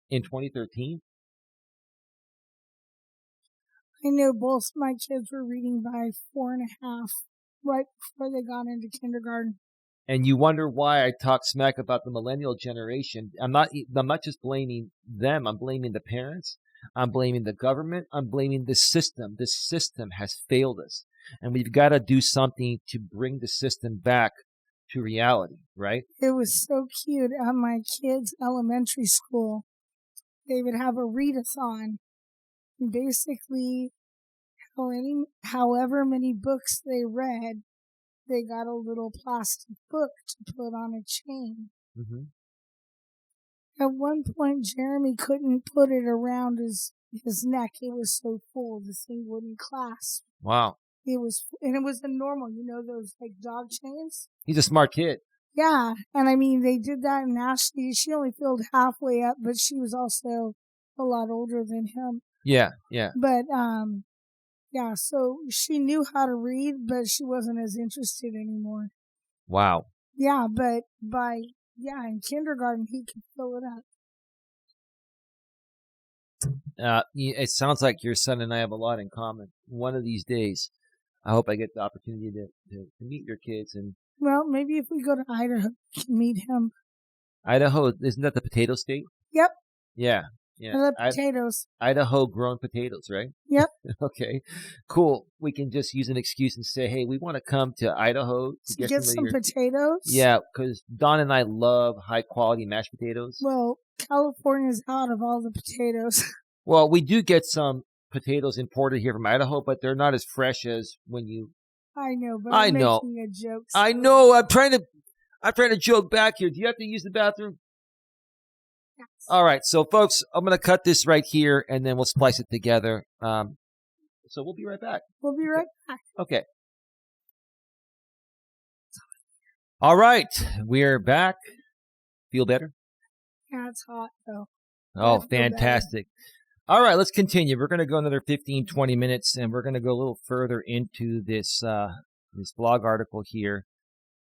in 2013? I know both my kids were reading by 4.5 right before they got into kindergarten. And you wonder why I talk smack about the millennial generation. I'm not just blaming them. I'm blaming the parents. I'm blaming the government. I'm blaming the system. The system has failed us. And we've got to do something to bring the system back to reality, right? It was so cute at my kids' elementary school. They would have a readathon. Basically, however many books they read, they got a little plastic book to put on a chain. Mm-hmm. At one point, Jeremy couldn't put it around his neck. It was so full, the thing wouldn't clasp. Wow. It was a normal, those like dog chains? He's a smart kid. Yeah. And I mean, they did that in Ashley. She only filled halfway up, but she was also a lot older than him. Yeah. But, yeah, so she knew how to read, but she wasn't as interested anymore. Wow. Yeah, but in kindergarten, he could fill it up. It sounds like your son and I have a lot in common. One of these days, I hope I get the opportunity to meet your kids. And well, maybe if we go to Idaho, we can meet him. Idaho, isn't that the potato state? Yep. Yeah. I love potatoes. Idaho grown potatoes, right? Yep. Okay, cool. We can just use an excuse and say, hey, we want to come to Idaho to get some potatoes? Yeah, because Don and I love high-quality mashed potatoes. Well, California's out of all the potatoes. Well, we do get some potatoes imported here from Idaho, but they're not as fresh as when you... I know, but I'm making a joke. So. I know. I'm trying to joke back here. Do you have to use the bathroom? Yes. All right. So, folks, I'm going to cut this right here, and then we'll splice it together. So we'll be right back. We'll be right back. Okay. All right. We're back. Feel better? Yeah, it's hot, though. Oh, fantastic. All right, let's continue. We're going to go another 15, 20 minutes, and we're going to go a little further into this blog article here.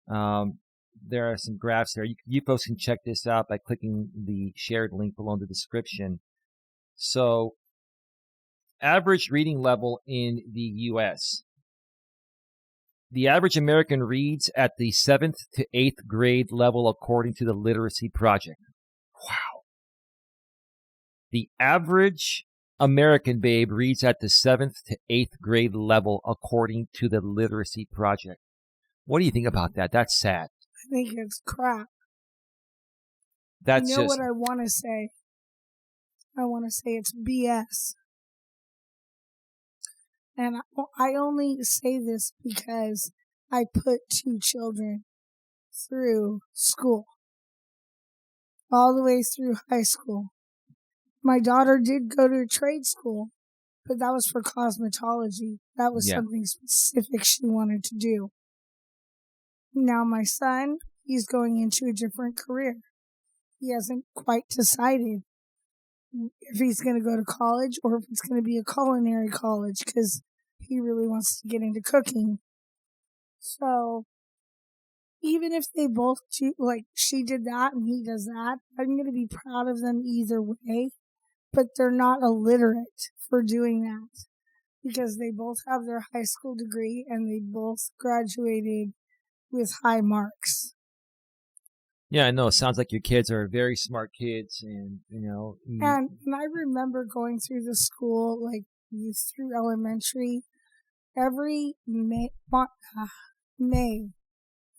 There are some graphs there. You folks can check this out by clicking the shared link below in the description. So, average reading level in the U.S. The average American reads at the 7th to 8th grade level according to the Literacy Project. Wow. The average American babe reads at the 7th to 8th grade level according to the Literacy Project. What do you think about that? That's sad. I think it's crap. That's you know what I want to say? I want to say it's BS. And I only say this because I put 2 children through school. All the way through high school. My daughter did go to a trade school, but that was for cosmetology. That was something specific she wanted to do. Now my son, he's going into a different career. He hasn't quite decided if he's going to go to college or if it's going to be a culinary college because he really wants to get into cooking. So even if they both do, like she did that and he does that, I'm going to be proud of them either way. But they're not illiterate for doing that because they both have their high school degree and they both graduated with high marks. Yeah, I know. It sounds like your kids are very smart kids, and And I remember going through the school, like through elementary, every May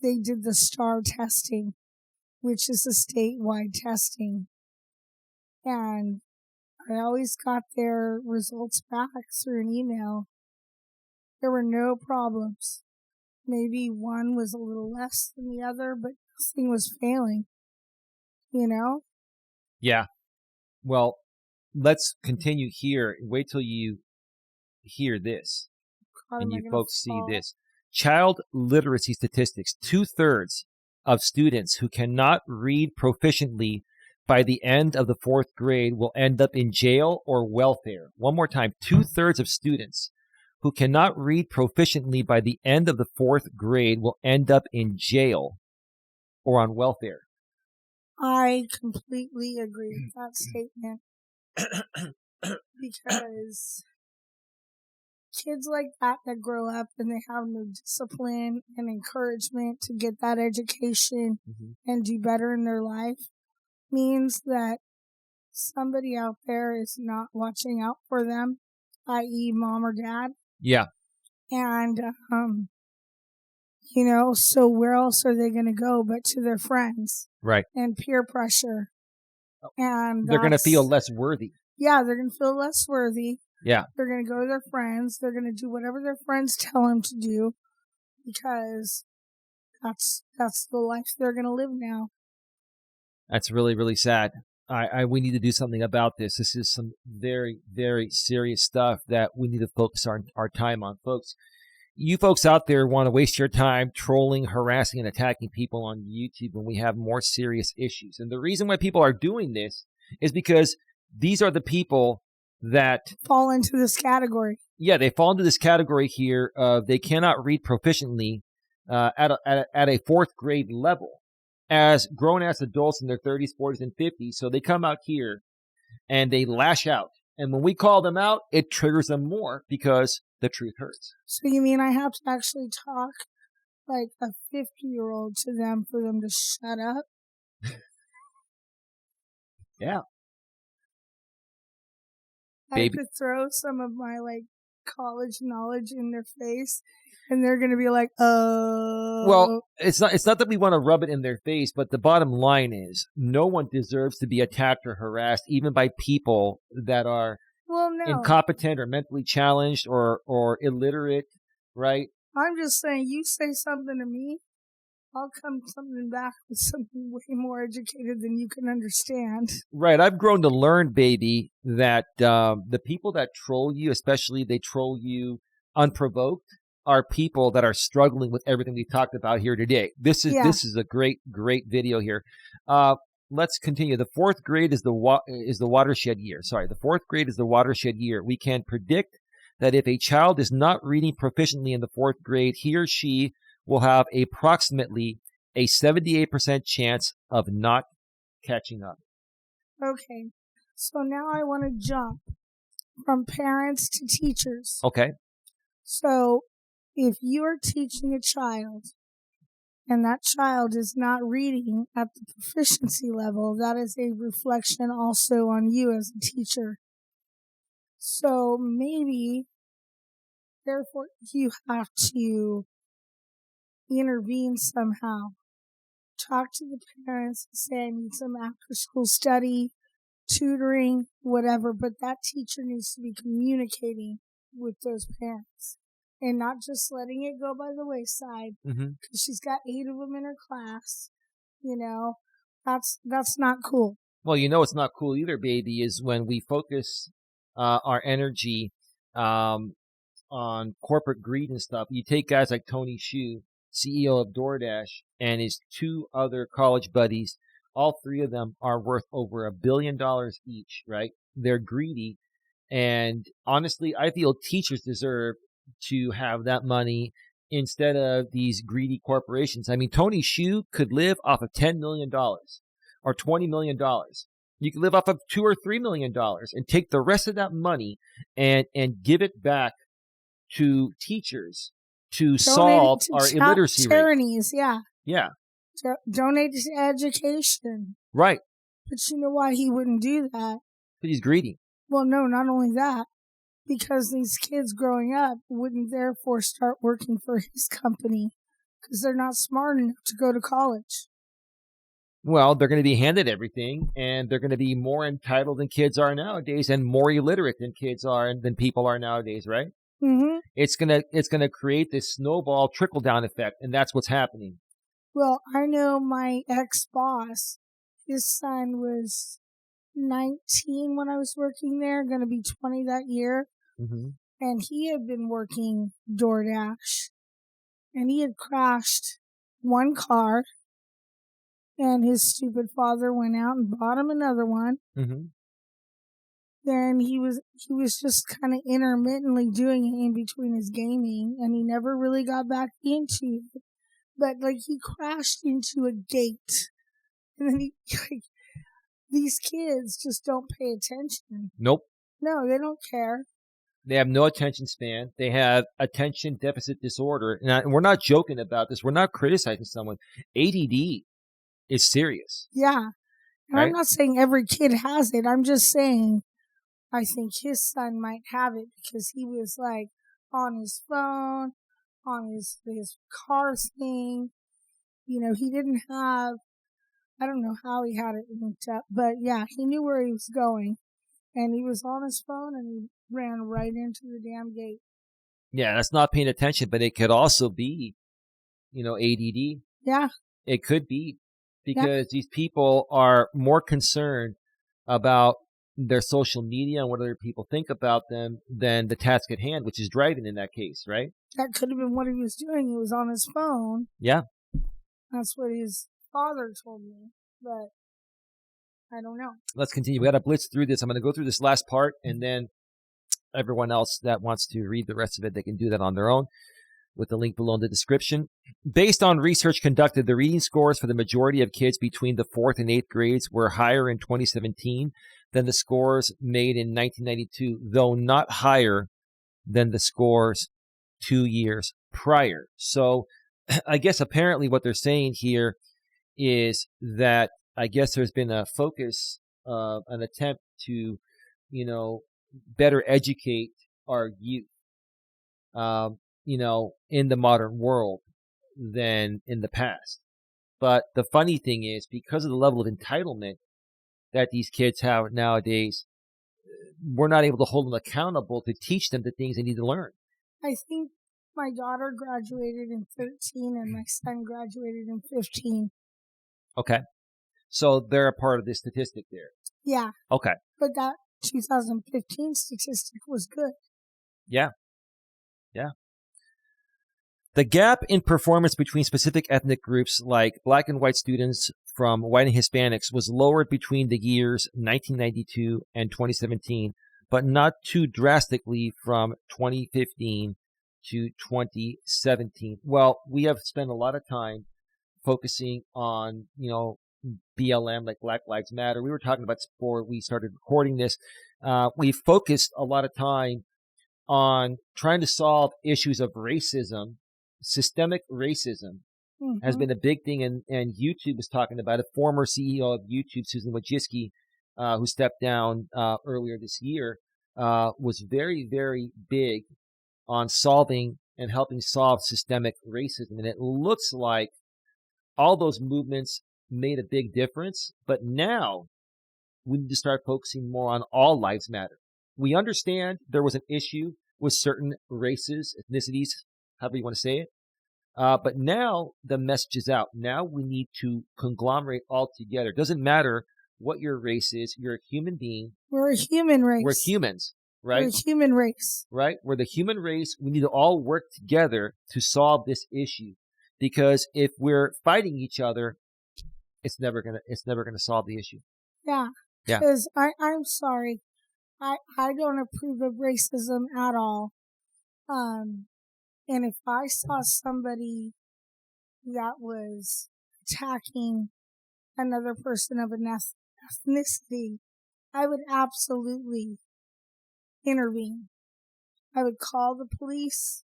they did the STAR testing, which is a statewide testing, and I always got their results back through an email. There were no problems. Maybe one was a little less than the other, but nothing was failing. Yeah. Well, let's continue here. Wait till you hear this. And you folks see this. Child literacy statistics. 2/3 of students who cannot read proficiently by the end of the 4th grade will end up in jail or welfare. One more time. 2/3 of students who cannot read proficiently by the end of the 4th grade will end up in jail or on welfare. I completely agree with that statement. Because kids like that grow up and they have no discipline and encouragement to get that education and do better in their life means that somebody out there is not watching out for them, i.e. mom or dad. Yeah. And, so where else are they going to go but to their friends? Right. And peer pressure. And they're going to feel less worthy. Yeah, they're going to feel less worthy. Yeah. They're going to go to their friends. They're going to do whatever their friends tell them to do because that's the life they're going to live now. That's really, really sad. We need to do something about this. This is some very, very serious stuff that we need to focus our time on. Folks, you folks out there want to waste your time trolling, harassing, and attacking people on YouTube when we have more serious issues. And the reason why people are doing this is because these are the people that fall into this category. Yeah, they fall into this category here of they cannot read proficiently at a 4th grade level as grown-ass adults in their 30s, 40s, and 50s. So they come out here and they lash out. And when we call them out, it triggers them more because the truth hurts. So you mean I have to actually talk like a 50-year-old to them for them to shut up? Yeah. I could throw some of my college knowledge in their face and they're going to be like, oh. Well, it's not that we want to rub it in their face, but the bottom line is no one deserves to be attacked or harassed, even by people that are incompetent or mentally challenged or illiterate, right? I'm just saying, you say something to me, I'll come something back with something way more educated than you can understand. Right. I've grown to learn, baby, that the people that troll you, especially they troll you unprovoked, are people that are struggling with everything we talked about here today. This is a great video here. Let's continue. The 4th grade is the watershed year. Sorry, the 4th grade is the watershed year. We can predict that if a child is not reading proficiently in the 4th grade, he or she will have approximately a 78% chance of not catching up. Okay, so now I want to jump from parents to teachers. Okay. So if you are teaching a child and that child is not reading at the proficiency level, that is a reflection also on you as a teacher. So maybe, therefore, you have to intervene somehow. Talk to the parents and say, I need some after-school study, tutoring, whatever, but that teacher needs to be communicating with those parents and not just letting it go by the wayside because she's got 8 of them in her class. That's not cool. Well, it's not cool either, baby, is when we focus our energy on corporate greed and stuff. You take guys like Tony Hsiu, CEO of DoorDash, and his 2 other college buddies. All 3 of them are worth over $1 billion each, right? They're greedy. And honestly, I feel teachers deserve to have that money instead of these greedy corporations. I mean, Tony Hsiu could live off of $10 million or $20 million. You could live off of $2 or $3 million and take the rest of that money and give it back to teachers to solve our illiteracy charities, rate. Yeah. Donate to education. Right. But you know why he wouldn't do that? But he's greedy. Well, no, not only that, because these kids growing up wouldn't therefore start working for his company because they're not smart enough to go to college. Well, they're going to be handed everything, and they're going to be more entitled than kids are nowadays and more illiterate than than people are nowadays, right? Mm-hmm. It's gonna create this snowball trickle-down effect, and that's what's happening. Well, I know my ex-boss, his son was 19 when I was working there, going to be 20 that year. Mm-hmm. And he had been working DoorDash. And he had crashed one car. And his stupid father went out and bought him another one. Mm-hmm. then he was just kind of intermittently doing it in between his gaming, and he never really got back into it. But like he crashed into a gate, and then these kids just don't pay attention. Nope. No, they don't care. They have no attention span. They have attention deficit disorder. And we're not joking about this. We're not criticizing someone. ADD is serious. Yeah. And right? I'm not saying every kid has it. I'm just saying I think his son might have it because he was like on his phone, on his car thing. You know, he didn't have, I don't know how he had it linked up, but yeah, he knew where he was going. And he was on his phone and he ran right into the damn gate. Yeah, that's not paying attention, but it could also be, ADD. Yeah. It could be because these people are more concerned about their social media and what other people think about them than the task at hand, which is driving in that case, right? That could have been what he was doing. He was on his phone. Yeah. That's what his father told me, but I don't know. Let's continue. We got to blitz through this. I'm going to go through this last part, and then everyone else that wants to read the rest of it, they can do that on their own with the link below in the description. Based on research conducted, the reading scores for the majority of kids between the 4th and 8th grades were higher in 2017 than the scores made in 1992, though not higher than the scores 2 years prior. So I guess apparently what they're saying here is that I guess there's been a focus, an attempt to, better educate our youth, in the modern world than in the past. But the funny thing is, because of the level of entitlement that these kids have nowadays, we're not able to hold them accountable to teach them the things they need to learn. I think my daughter graduated in 13 and my son graduated in 15. Okay. So they're a part of this statistic there. Yeah. Okay. But that 2015 statistic was good. Yeah. Yeah. The gap in performance between specific ethnic groups like Black and white students from white and Hispanics was lowered between the years 1992 and 2017, but not too drastically from 2015 to 2017. Well, we have spent a lot of time focusing on, BLM, like Black Lives Matter. We were talking about this before we started recording this. We focused a lot of time on trying to solve issues of racism. Systemic racism has been a big thing, and YouTube was talking about it. Former CEO of YouTube, Susan Wojcicki, who stepped down earlier this year, was very, very big on solving and helping solve systemic racism. And it looks like all those movements made a big difference, but now we need to start focusing more on all lives matter. We understand there was an issue with certain races, ethnicities, however you want to say it. But now the message is out. Now we need to conglomerate all together. It doesn't matter what your race is. You're a human being. We're a human race. We're humans, right? We're a human race. Right? We're the human race. We need to all work together to solve this issue. Because if we're fighting each other, it's never gonna solve the issue. Yeah. Yeah. Because I'm sorry. I don't approve of racism at all. And if I saw somebody that was attacking another person of an ethnicity, I would absolutely intervene. I would call the police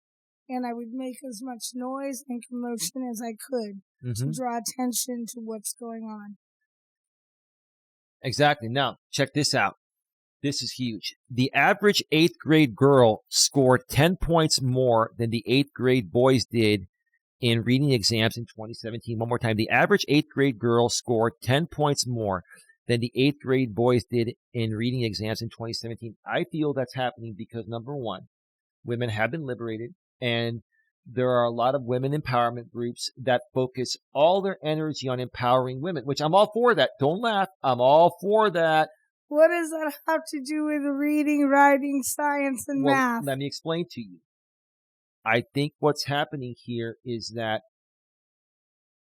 and I would make as much noise and commotion as I could to draw attention to what's going on. Exactly. Now, check this out. This is huge. The average 8th grade girl scored 10 points more than the 8th grade boys did in reading exams in 2017. One more time. The average 8th grade girl scored 10 points more than the 8th grade boys did in reading exams in 2017. I feel that's happening because, number one, women have been liberated, and there are a lot of women empowerment groups that focus all their energy on empowering women, which I'm all for that. Don't laugh. I'm all for that. What does that have to do with reading, writing, science, and math? Let me explain to you. I think what's happening here is that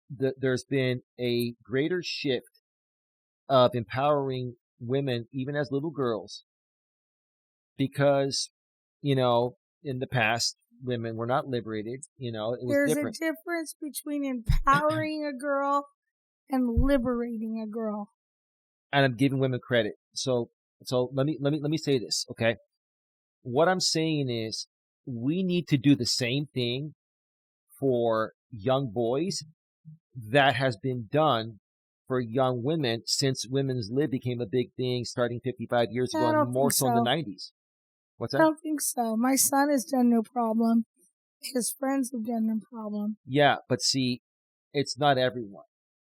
there's been a greater shift of empowering women, even as little girls, because, in the past, women were not liberated. It was There's different. a difference between empowering a girl and liberating a girl. And I'm giving women credit. So let me say this, okay? What I'm saying is we need to do the same thing for young boys that has been done for young women since women's lib became a big thing starting 55 years ago and more so in the 90s. What's that? I don't think so. My son has done no problem. His friends have done no problem. Yeah, but see, it's not everyone.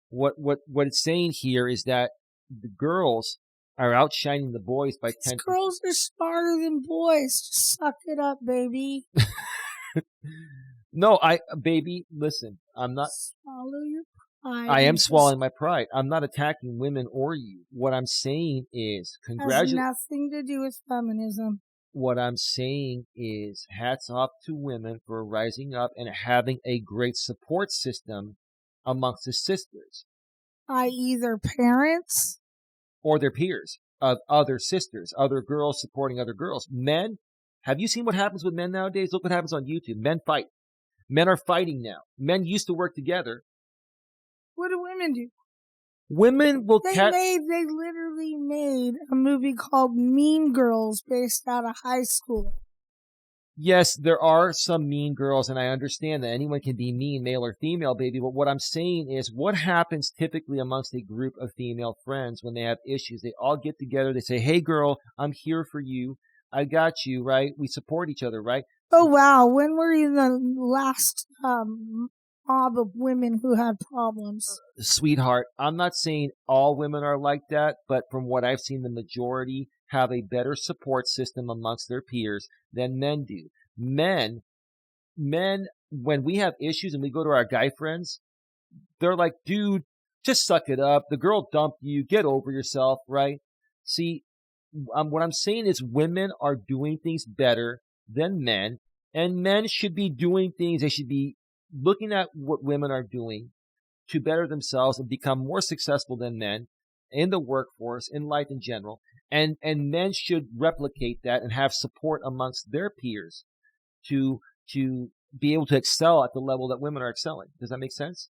What it's saying here is that the girls are outshining the boys by 10. Girls are smarter than boys. Just suck it up, baby. No, baby, listen, I'm not. Swallow your pride. I am swallowing my pride. I'm not attacking women or you. What I'm saying is has nothing to do with feminism. What I'm saying is hats off to women for rising up and having a great support system amongst the sisters. I.e. their parents? Or their peers of other sisters, other girls supporting other girls. Men, have you seen what happens with men nowadays? Look what happens on YouTube. Men fight. Men are fighting now. Men used to work together. What do women do? Women will They literally made a movie called Mean Girls based out of high school. Yes, there are some mean girls, and I understand that anyone can be mean, male or female, baby. But what I'm saying is what happens typically amongst a group of female friends when they have issues. They all get together. They say, hey, girl, I'm here for you. I got you, right? We support each other, right? Oh, wow. When were you the last mob of women who had problems? Sweetheart, I'm not saying all women are like that, but from what I've seen, the majority have a better support system amongst their peers than men do. Men, when we have issues and we go to our guy friends, they're like, dude, just suck it up. The girl dumped you. Get over yourself, right? See, what I'm saying is women are doing things better than men, and men should be doing things. They should be looking at what women are doing to better themselves and become more successful than men in the workforce, in life in general. And men should replicate that and have support amongst their peers to be able to excel at the level that women are excelling. Does that make sense?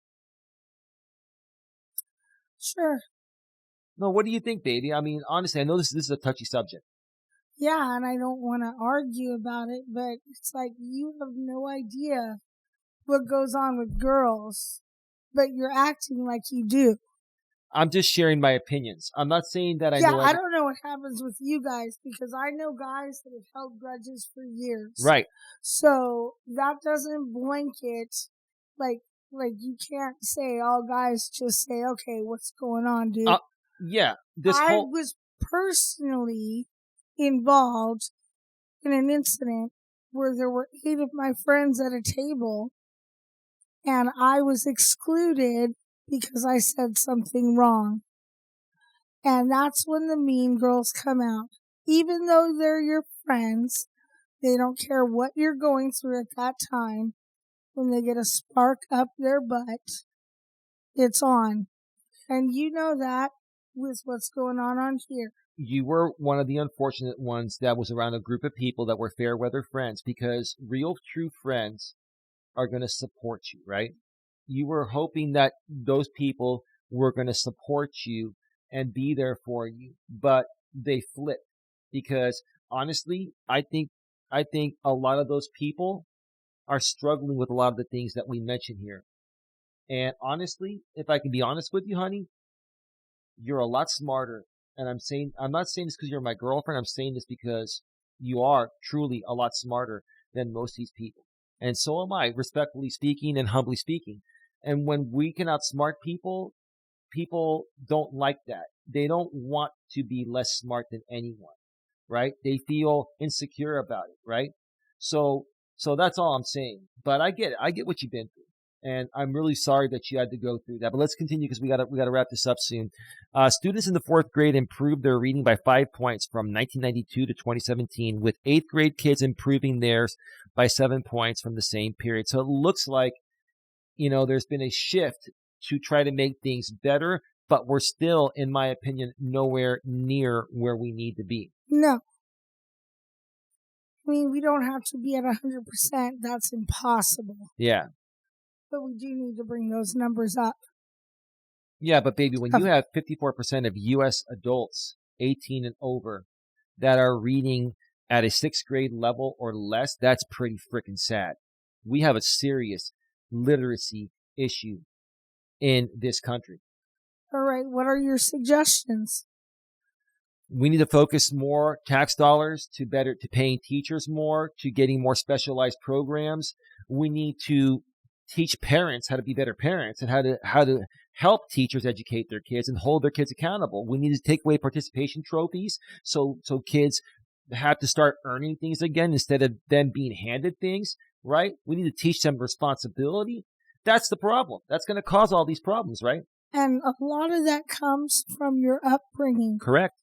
Sure. No, what do you think, baby? I mean, honestly, I know this is a touchy subject. Yeah, and I don't want to argue about it, but it's like you have no idea what goes on with girls, but you're acting like you do. I'm just sharing my opinions. I'm not saying that I know. Yeah, I don't know what happens with you guys because I know guys that have held grudges for years. Right. So that doesn't blanket, like you can't say all guys just say, okay, what's going on, dude? Yeah. I was personally involved in an incident where there were 8 of my friends at a table and I was excluded because I said something wrong. And that's when the mean girls come out. Even though they're your friends, they don't care what you're going through at that time. When they get a spark up their butt, it's on. And you know that with what's going on here. You were one of the unfortunate ones that was around a group of people that were fair weather friends, because real true friends are going to support you, right? You were hoping that those people were going to support you and be there for you, but they flipped, because honestly, I think a lot of those people are struggling with a lot of the things that we mentioned here. And honestly, if I can be honest with you, honey, you're a lot smarter. And I'm not saying this because you're my girlfriend. I'm saying this because you are truly a lot smarter than most of these people. And so am I, respectfully speaking and humbly speaking. And when we can outsmart people, people don't like that. They don't want to be less smart than anyone, right? They feel insecure about it, right? So that's all I'm saying. But I get it. I get what you've been through. And I'm really sorry that you had to go through that. But let's continue because we gotta wrap this up soon. Students in the 4th grade improved their reading by 5 points from 1992 to 2017, with 8th grade kids improving theirs by 7 points from the same period. So it looks like, there's been a shift to try to make things better, but we're still, in my opinion, nowhere near where we need to be. No. I mean, we don't have to be at 100%. That's impossible. Yeah. But we do need to bring those numbers up. Yeah, but baby, when you have 54% of U.S. adults 18 and over that are reading at a 6th grade level or less, that's pretty freaking sad. We have a serious literacy issue in this country. All right, what are your suggestions? We need to focus more tax dollars to paying teachers more, to getting more specialized programs. We need to teach parents how to be better parents and how to help teachers educate their kids and hold their kids accountable. We need to take away participation trophies so kids have to start earning things again instead of them being handed things, right? We need to teach them responsibility. That's the problem. That's going to cause all these problems, right? And a lot of that comes from your upbringing. Correct.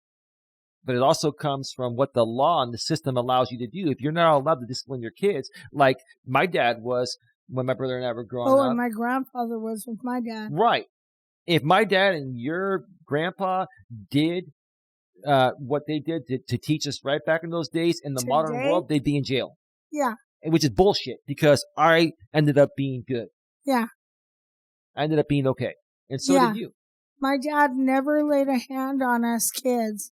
But it also comes from what the law and the system allows you to do. If you're not allowed to discipline your kids, like my dad was when my brother and I were growing up. Oh, and my grandfather was with my dad. Right. If my dad and your grandpa did what they did to teach us right back in those days in the modern world, they'd be in jail. Yeah. Which is bullshit because I ended up being good. Yeah. I ended up being okay. And so did you. My dad never laid a hand on us kids.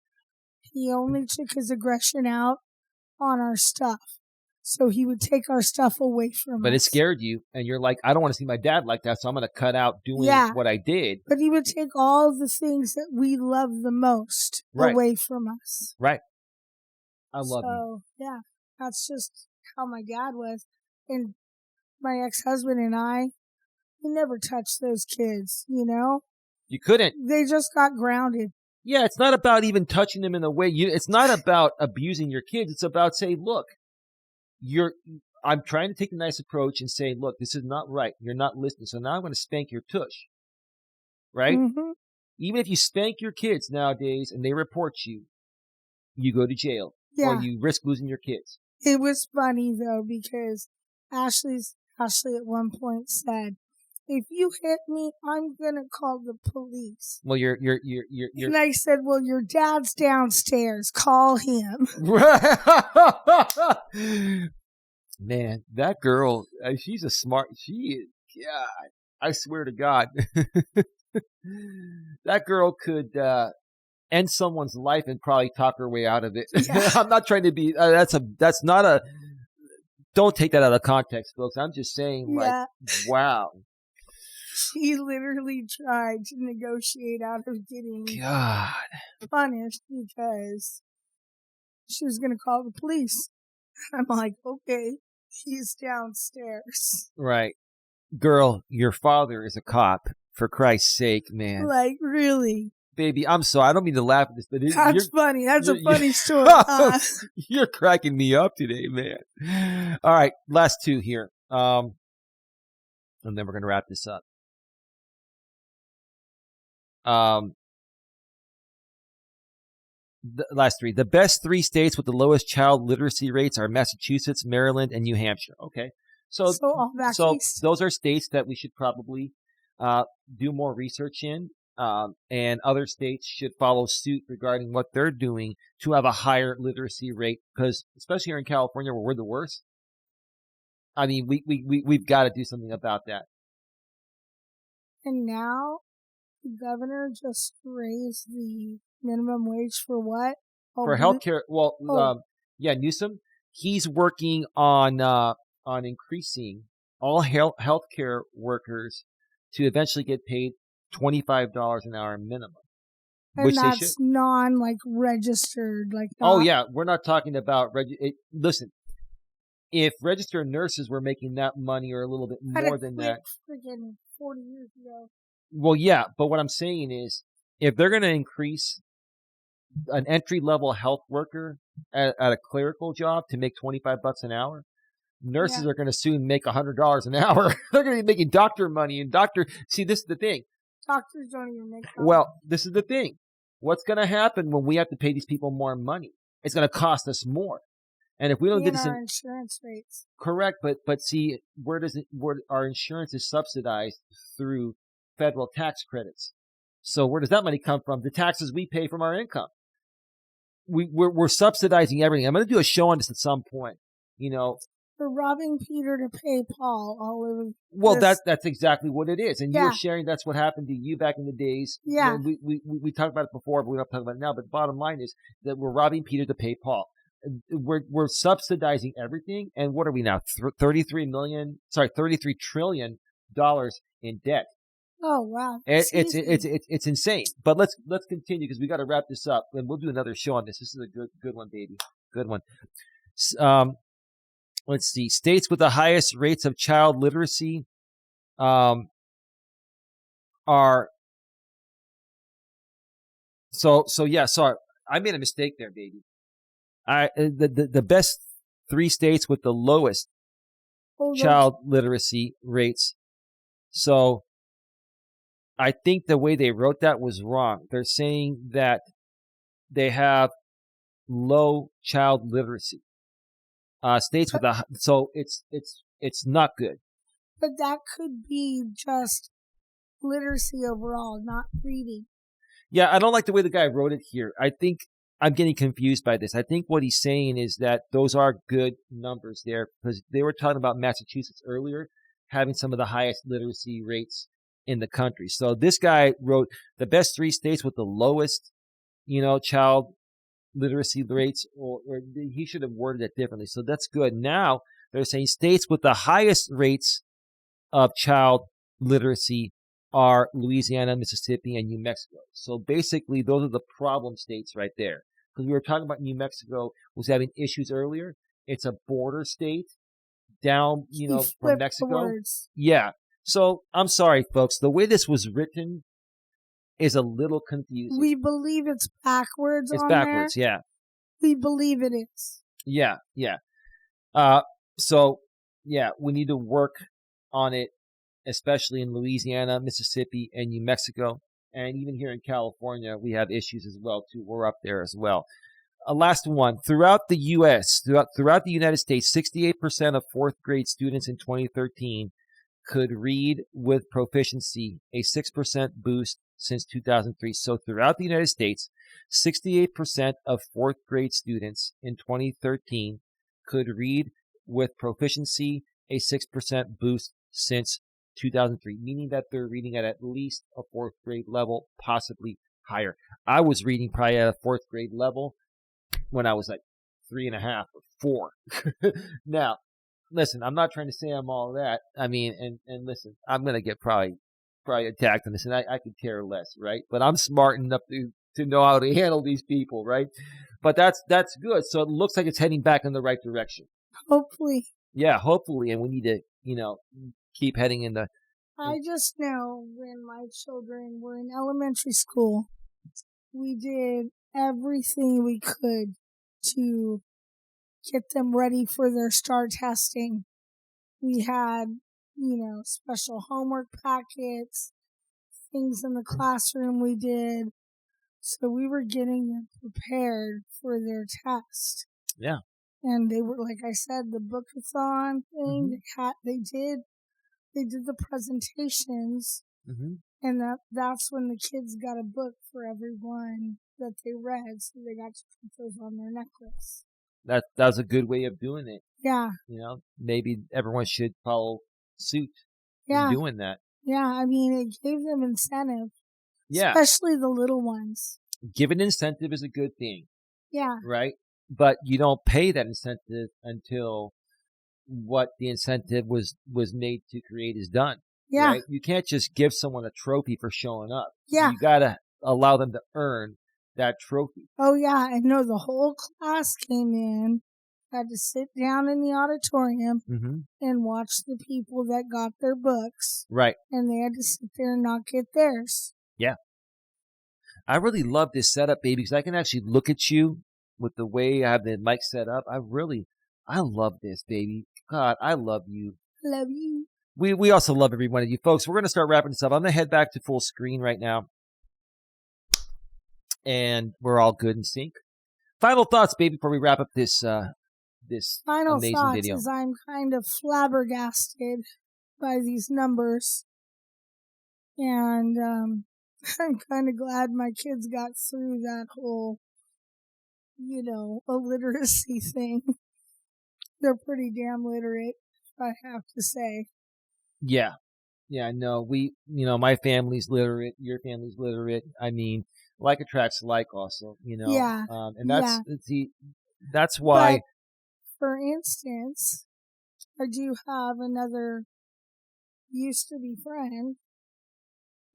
He only took his aggression out on our stuff. So he would take our stuff away from us. But it scared you, and you're like, I don't want to see my dad like that, so I'm going to cut out doing what I did. But he would take all the things that we love the most away from us. Right. I love you. So, yeah, that's just how my dad was. And my ex-husband and I, we never touched those kids, you know? You couldn't. They just got grounded. Yeah, it's not about even touching them in a way. It's not about abusing your kids. It's about saying, look, I'm trying to take a nice approach and say, look, this is not right. You're not listening. So now I'm going to spank your tush. Right? Mm-hmm. Even if you spank your kids nowadays and they report you, you go to jail. Yeah. Or you risk losing your kids. It was funny though, because Ashley at one point said, if you hit me, I'm going to call the police. Well, you're. And I said, well, your dad's downstairs. Call him. Man, that girl, she's she is, God, I swear to God. That girl could end someone's life and probably talk her way out of it. Yeah. I'm not trying to be, don't take that out of context, folks. I'm just saying, like, wow. She literally tried to negotiate out of getting punished because she was going to call the police. I'm like, okay, he's downstairs. Right. Girl, your father is a cop, for Christ's sake, man. Like, really? Baby, I'm sorry. I don't mean to laugh at this, but that's funny. That's a funny story. You're cracking me up today, man. All right, last two here. And then we're going to wrap this up. The last three. The best 3 states with the lowest child literacy rates are Massachusetts, Maryland, and New Hampshire. Okay. So those are states that we should probably do more research in. And other states should follow suit regarding what they're doing to have a higher literacy rate, because especially here in California where we're the worst. I mean, we've got to do something about that. And now the governor just raised the minimum wage for what? For healthcare. Well, Newsom, he's working on increasing all healthcare workers to eventually get paid $25 an hour minimum. And that's registered. Oh yeah, we're not talking about listen. If registered nurses were making that money or a little bit more than that, freaking 40 years ago. Well, yeah, but what I'm saying is, if they're going to increase an entry-level health worker at a clerical job to make $25 an hour, nurses are going to soon make $100 an hour. They're going to be making doctor money, and see, this is the thing. Doctors don't even make money. Well, this is the thing. What's going to happen when we have to pay these people more money? It's going to cost us more. And if we don't get this our insurance rates. Correct, but see, where our insurance is subsidized through federal tax credits. So where does that money come from? The taxes we pay from our income. we're subsidizing everything. I'm going to do a show on this at some point. We're robbing Peter to pay Paul all over. Well, that's exactly what it is. And you Yeah. were sharing that's what happened to you back in the days. Yeah. We talked about it before, but we don't talk about it now. But the bottom line is that we're robbing Peter to pay Paul. We're subsidizing everything. And what are we now? $33 trillion in debt. Oh wow. It's insane. But let's continue because we got to wrap this up, and we'll do another show on this. This is a good one, baby. Good one. Let's see. States with the highest rates of child literacy are so yeah. Sorry, I made a mistake there, baby. The best 3 states with the lowest child literacy rates. So I think the way they wrote that was wrong. They're saying that they have low child literacy. States with so it's not good. But that could be just literacy overall, not reading. Yeah, I don't like the way the guy wrote it here. I think I'm getting confused by this. I think what he's saying is that those are good numbers there because they were talking about Massachusetts earlier having some of the highest literacy rates in the country. So this guy wrote the best 3 states with the lowest, child literacy rates, or he should have worded it differently. So that's good. Now they're saying states with the highest rates of child literacy are Louisiana, Mississippi, and New Mexico. So basically, those are the problem states right there. Because we were talking about New Mexico was having issues earlier. It's a border state down, from Mexico. Yeah. So I'm sorry, folks. The way this was written is a little confusing. We believe it's backwards. It's backwards, yeah. We believe it is. Yeah. So yeah, we need to work on it, especially in Louisiana, Mississippi, and New Mexico. And even here in California, we have issues as well, too. We're up there as well. Last one. Throughout the U.S., throughout the United States, 68% of 4th grade students in 2013 could read with proficiency, a 6% boost since 2003. So throughout the United States, 68% of 4th grade students in 2013 could read with proficiency, a 6% boost since 2003, meaning that they're reading at least a 4th grade level, possibly higher. I was reading probably at a 4th grade level when I was like 3.5 or 4. Now, listen, I'm not trying to say I'm all that. I mean, and listen, I'm going to get probably attacked on this, and I could care less, right? But I'm smart enough to know how to handle these people, right? But that's good. So it looks like it's heading back in the right direction. Hopefully. Yeah, hopefully. And we need to, keep heading in the... I just know when my children were in elementary school, we did everything we could to get them ready for their STAR testing. We had, special homework packets, things in the classroom we did. So we were getting them prepared for their test. Yeah. And they were, like I said, the bookathon thing, they did the presentations, and that's when the kids got a book for everyone that they read, so they got to put those on their necklace. That was a good way of doing it. Yeah. Maybe everyone should follow suit in doing that. Yeah, I mean, it gave them incentive. Yeah. Especially the little ones. Giving incentive is a good thing. Yeah. Right? But you don't pay that incentive until what the incentive was made to create is done. Yeah. Right? You can't just give someone a trophy for showing up. Yeah. You got to allow them to earn that trophy. Oh, yeah. I know the whole class came in, had to sit down in the auditorium and watch the people that got their books. Right. And they had to sit there and not get theirs. Yeah. I really love this setup, baby, because I can actually look at you with the way I have the mic set up. I love this, baby. God, I love you. Love you. We also love every one of you. Folks, we're going to start wrapping this up. I'm going to head back to full screen right now. And we're all good in sync. Final thoughts, baby, before we wrap up this Final amazing thoughts video. is I'm kind of flabbergasted by these numbers. And I'm kind of glad my kids got through that whole illiteracy thing. They're pretty damn literate, I have to say. Yeah. Yeah, no, my family's literate, your family's literate. I mean, like attracts like also, Yeah. And that's why. But, for instance, I do have another used to be friend,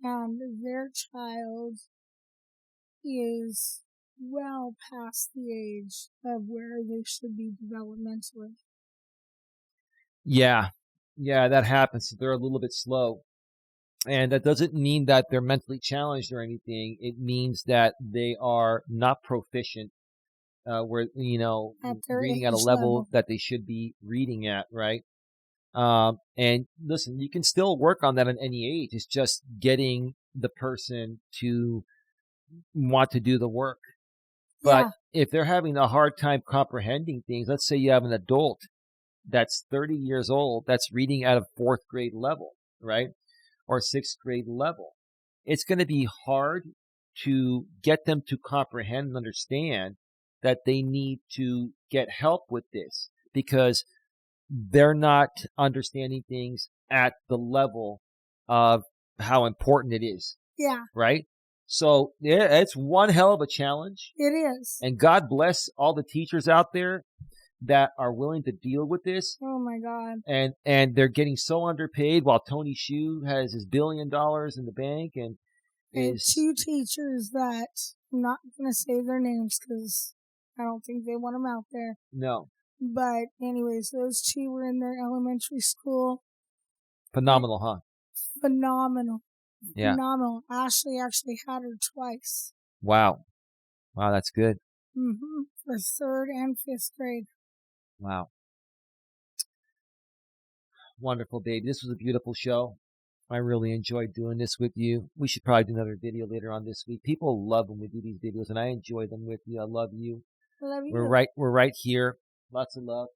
and their child is well past the age of where they should be developmentally. Yeah, that happens. They're a little bit slow. And that doesn't mean that they're mentally challenged or anything. It means that they are not proficient, reading at a level that they should be reading at, right? And listen, you can still work on that at any age. It's just getting the person to want to do the work. But if they're having a hard time comprehending things, let's say you have an adult that's 30 years old that's reading at a 4th grade level, right? Or 6th grade level. It's going to be hard to get them to comprehend and understand that they need to get help with this because they're not understanding things at the level of how important it is. Yeah. Right? So yeah, it's one hell of a challenge. It is. And God bless all the teachers out there that are willing to deal with this. Oh my God. And they're getting so underpaid while Tony Hsu has his $1 billion in the bank and is 2 teachers that I'm not going to say their names because I don't think they want them out there. No. But anyways, those 2 were in their elementary school. Phenomenal, huh? Phenomenal. Yeah. Phenomenal. Ashley actually had her twice. Wow, that's good. Mm-hmm. For 3rd and 5th grade. Wow. Wonderful, baby. This was a beautiful show. I really enjoyed doing this with you. We should probably do another video later on this week. People love when we do these videos, and I enjoy them with you. I love you. I love you. We're right here. Lots of love.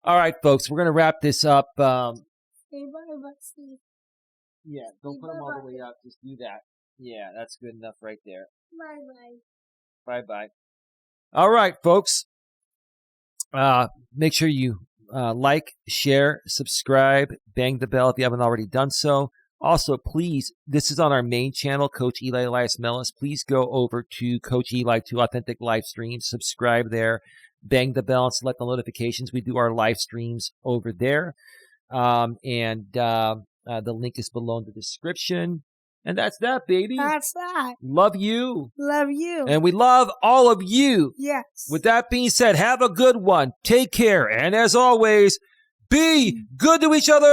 All right, folks. We're gonna wrap this up. Say bye, Betsy. Yeah, don't put them all the way up. Just do that. Yeah, that's good enough right there. Bye-bye. Bye-bye. All right, folks. Make sure you like, share, subscribe, bang the bell if you haven't already done so. Also, please, this is on our main channel, Coach Eli, Elias, Melas. Please go over to Coach Eli 2 Authentic Live Streams. Subscribe there. Bang the bell and select the notifications. We do our live streams over there. The link is below in the description. And that's that, baby. That's that. Love you. Love you. And we love all of you. Yes. With that being said, have a good one. Take care. And as always, be good to each other.